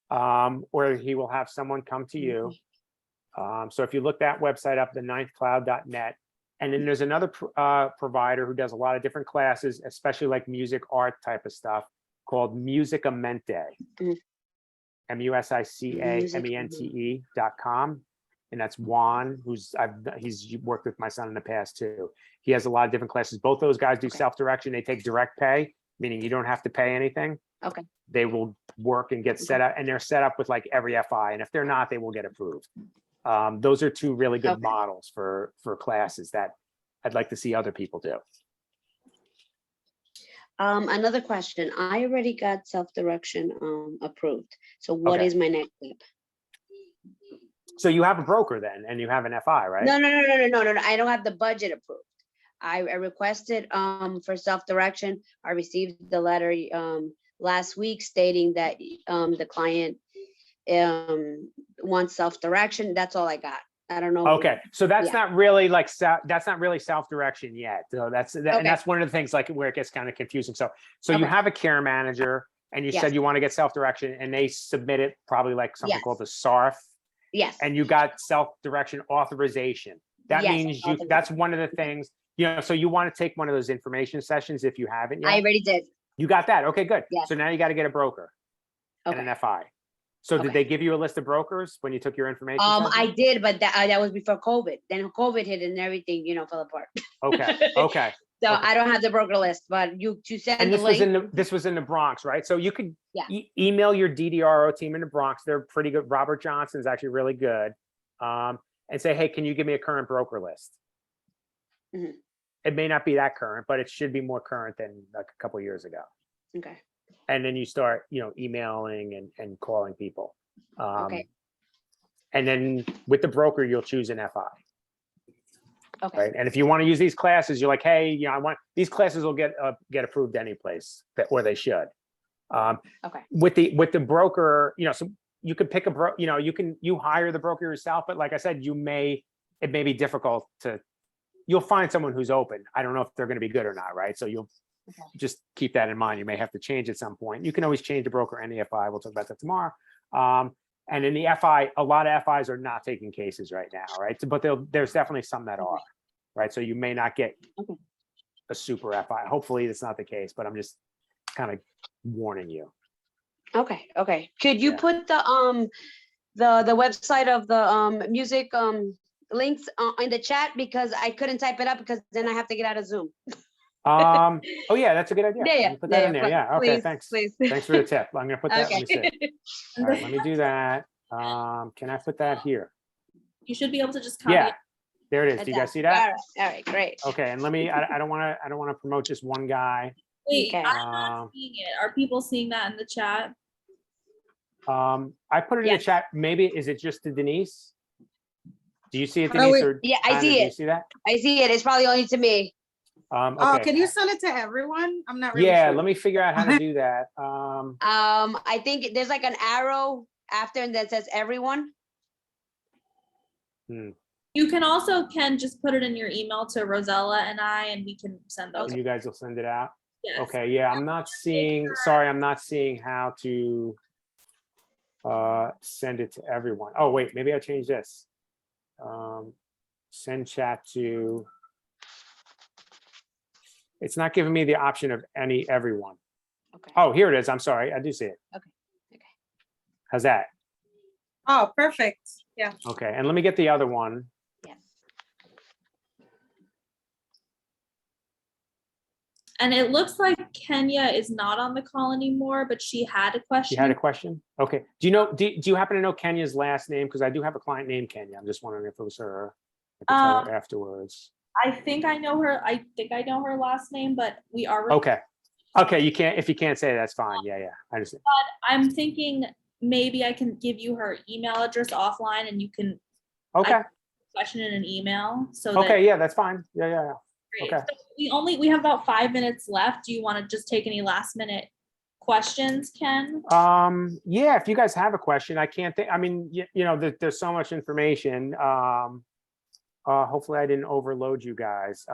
S2: or he will have someone come to you. So if you look that website up, the 9thcloud.net, and then there's another provider who does a lot of different classes, especially like music, art type of stuff, called Musicamente. musicamente.com. And that's Juan, he's worked with my son in the past too. He has a lot of different classes. Both those guys do self-direction. They take direct pay, meaning you don't have to pay anything.
S6: Okay.
S2: They will work and get set up, and they're set up with like every FI. And if they're not, they will get approved. Those are two really good models for classes that I'd like to see other people do.
S6: Another question. I already got self-direction approved. So what is my next step?
S2: So you have a broker then, and you have an FI, right?
S6: No. I don't have the budget approved. I requested for self-direction. I received the letter last week stating that the client wants self-direction. That's all I got. I don't know.
S2: Okay, so that's not really like that's not really self-direction yet. So and that's one of the things like where it gets kind of confusing. So you have a care manager, and you said you want to get self-direction, and they submit it probably like something called the SARF.
S6: Yes.
S2: And you got self-direction authorization. That means that's one of the things, so you want to take one of those information sessions if you haven't yet.
S6: I already did.
S2: You got that. Okay, good.
S6: Yes.
S2: So now you got to get a broker and an FI. So did they give you a list of brokers when you took your information session?
S6: I did, but that was before COVID. Then COVID hit and everything, fell apart.
S2: Okay.
S6: So I don't have the broker list, but you send
S2: and
S6: the
S2: this
S6: link.
S2: was in the Bronx, right? So you could email your DDRO team in the Bronx. They're pretty good. Robert Johnson's actually really good. And say, hey, can you give me a current broker list?
S6: Mm-hmm.
S2: It may not be that current, but it should be more current than like a couple of years ago.
S6: Okay.
S2: And then you start, emailing and calling people.
S6: Okay.
S2: And then with the broker, you'll choose an FI.
S6: Okay.
S2: Right. And if you want to use these classes, you're like, hey, I want these classes will get approved any place or they should.
S6: Okay.
S2: With the broker, so you could pick you hire the broker yourself, but like I said, it may be difficult you'll find someone who's open. I don't know if they're going to be good or not. Right. So you'll just keep that in mind. You may have to change at some point. You can always change the broker and the FI. We'll talk about that tomorrow. And in the FI, a lot of FIs are not taking cases right now, right? But there's definitely some that are, right? So you may not get a super FI. Hopefully it's not the case, but I'm just kind of warning you.
S6: Okay. Could you put the website of the music links in the chat, because I couldn't type it up because then I have to get out of Zoom.
S2: Oh yeah, that's a good idea.
S6: Yeah.
S2: Put that in there. Yeah. Okay.
S6: Please,
S2: thanks.
S6: please.
S2: Thanks for the tip. I'm gonna put that. Let me see.
S6: Okay.
S2: All right, let me do that. Can I put that here?
S1: You should be able to just copy.
S2: Yeah. There it is. Do you guys see that?
S6: All right, great.
S2: Okay, and let me. I don't want to promote just one guy.
S1: Wait,
S6: Okay.
S1: I'm not seeing it. Are people seeing that in the chat?
S2: I put it in the chat. Maybe is it just to Denise? Do you see it, Denise? Or
S6: yeah, I
S2: Anna,
S6: see
S2: do
S6: it.
S2: you see that?
S6: I see it. It's probably only to me.
S2: Okay.
S4: Can you send it to everyone? I'm not really
S2: Yeah,
S4: sure.
S2: let me figure out how to do that.
S6: I think there's like an arrow after and that says everyone.
S1: You can also, Ken, just put it in your email to Rosella and I, and we can send those.
S2: You guys will send it out.
S1: Yes.
S2: Okay. Yeah, I'm not seeing. Sorry, I'm not seeing how to send it to everyone. Oh wait, maybe I changed this. Send chat to. It's not giving me the option of everyone.
S6: Okay.
S2: Oh, here it is. I'm sorry. I do see it.
S6: Okay.
S2: How's that?
S4: Oh, perfect. Yeah.
S2: Okay. And let me get the other one.
S6: Yes.
S1: And it looks like Kenya is not on the call anymore, but she had a question.
S2: You had a question? Okay. Do you know, do you happen to know Kenya's last name? Because I do have a client named Kenya. I'm just wondering if it was her. I can tell her afterwards.
S1: I think I know her. I think I know her last name, but we are.
S2: Okay. Okay. You can't, if you can't say, that's fine. Yeah. I understand.
S1: But I'm thinking maybe I can give you her email address offline and you can.
S2: Okay.
S1: Question in an email. So.
S2: Okay. Yeah, that's fine. Yeah.
S1: Great.
S2: Okay.
S1: So we have about 5 minutes left. Do you want to just take any last minute questions, Ken?
S2: Yeah, if you guys have a question, I can't think, I mean, there's so much information. Hopefully I didn't overload you guys.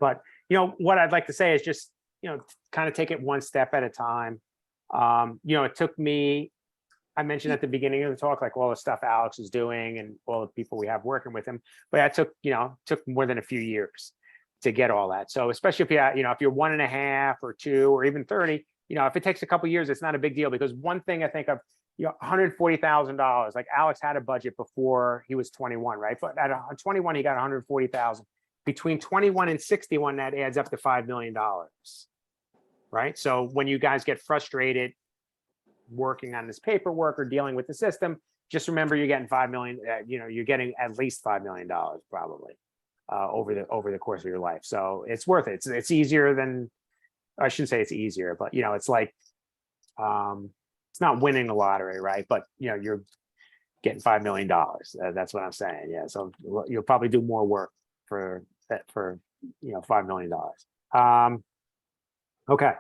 S2: But what I'd like to say is just, kind of take it one step at a time. It took me, I mentioned at the beginning of the talk, like all the stuff Alex is doing and all the people we have working with him, but that took more than a few years to get all that. So especially if if you're 1.5 or 2 or even 30, if it takes a couple of years, it's not a big deal, because one thing I think $140,000. Like Alex had a budget before he was 21, right? But at 21, he got 140,000. Between 21 and 61, that adds up to $5 million, right? So when you guys get frustrated working on this paperwork or dealing with the system, just remember you're getting 5 million. You're getting at least $5 million probably over the course of your life. So it's worth it. It's easier than, I shouldn't say it's easier, but it's like it's not winning the lottery, right? But you're getting $5 million. That's what I'm saying. Yeah. So you'll probably do more work for $5 million. Okay.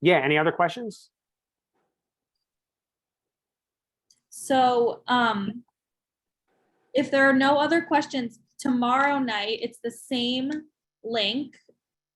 S2: Yeah. Any other questions?
S1: So if there are no other questions, tomorrow night, it's the same link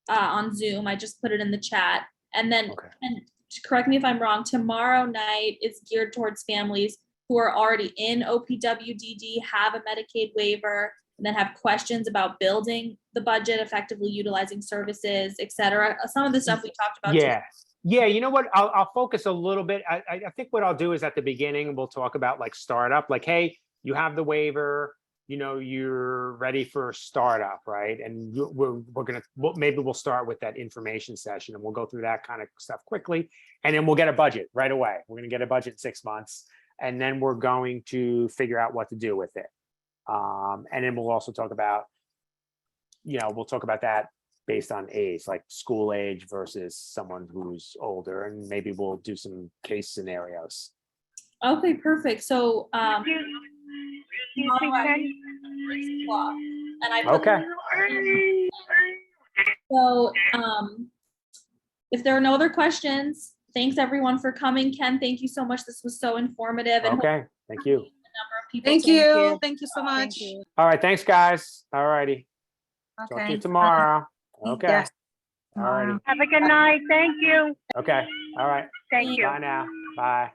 S1: on Zoom. I just put it in the chat. And then, and correct me if I'm wrong, tomorrow night is geared towards families who are already in OPWDD, have a Medicaid waiver, and then have questions about building the budget, effectively utilizing services, et cetera. Some of the stuff we talked about.
S2: Yeah. Yeah, you know what? I'll focus a little bit. I think what I'll do is at the beginning, we'll talk about like startup, like, hey, you have the waiver, you're ready for startup, right? And maybe we'll start with that information session and we'll go through that kind of stuff quickly. And then we'll get a budget right away. We're going to get a budget in 6 months. And then we're going to figure out what to do with it. And then we'll also talk about, we'll talk about that based on age, like school age versus someone who's older, and maybe we'll do some case scenarios.
S1: Okay, perfect. So
S7: Excuse me,
S1: and I put
S2: Okay.
S1: So if there are no other questions, thanks everyone for coming. Ken, thank you so much. This was so informative. And
S2: Okay, thank you.
S1: a number of people.
S4: Thank you. Thank you so
S5: Thank
S4: much.
S5: you.
S2: All right, thanks, guys. All righty. Talk to
S4: Okay.
S2: you tomorrow. Okay.
S4: Yes.
S2: All righty.
S7: have a good night. Thank you.
S2: Okay. All right.
S7: Thank you.
S2: Bye now. Bye.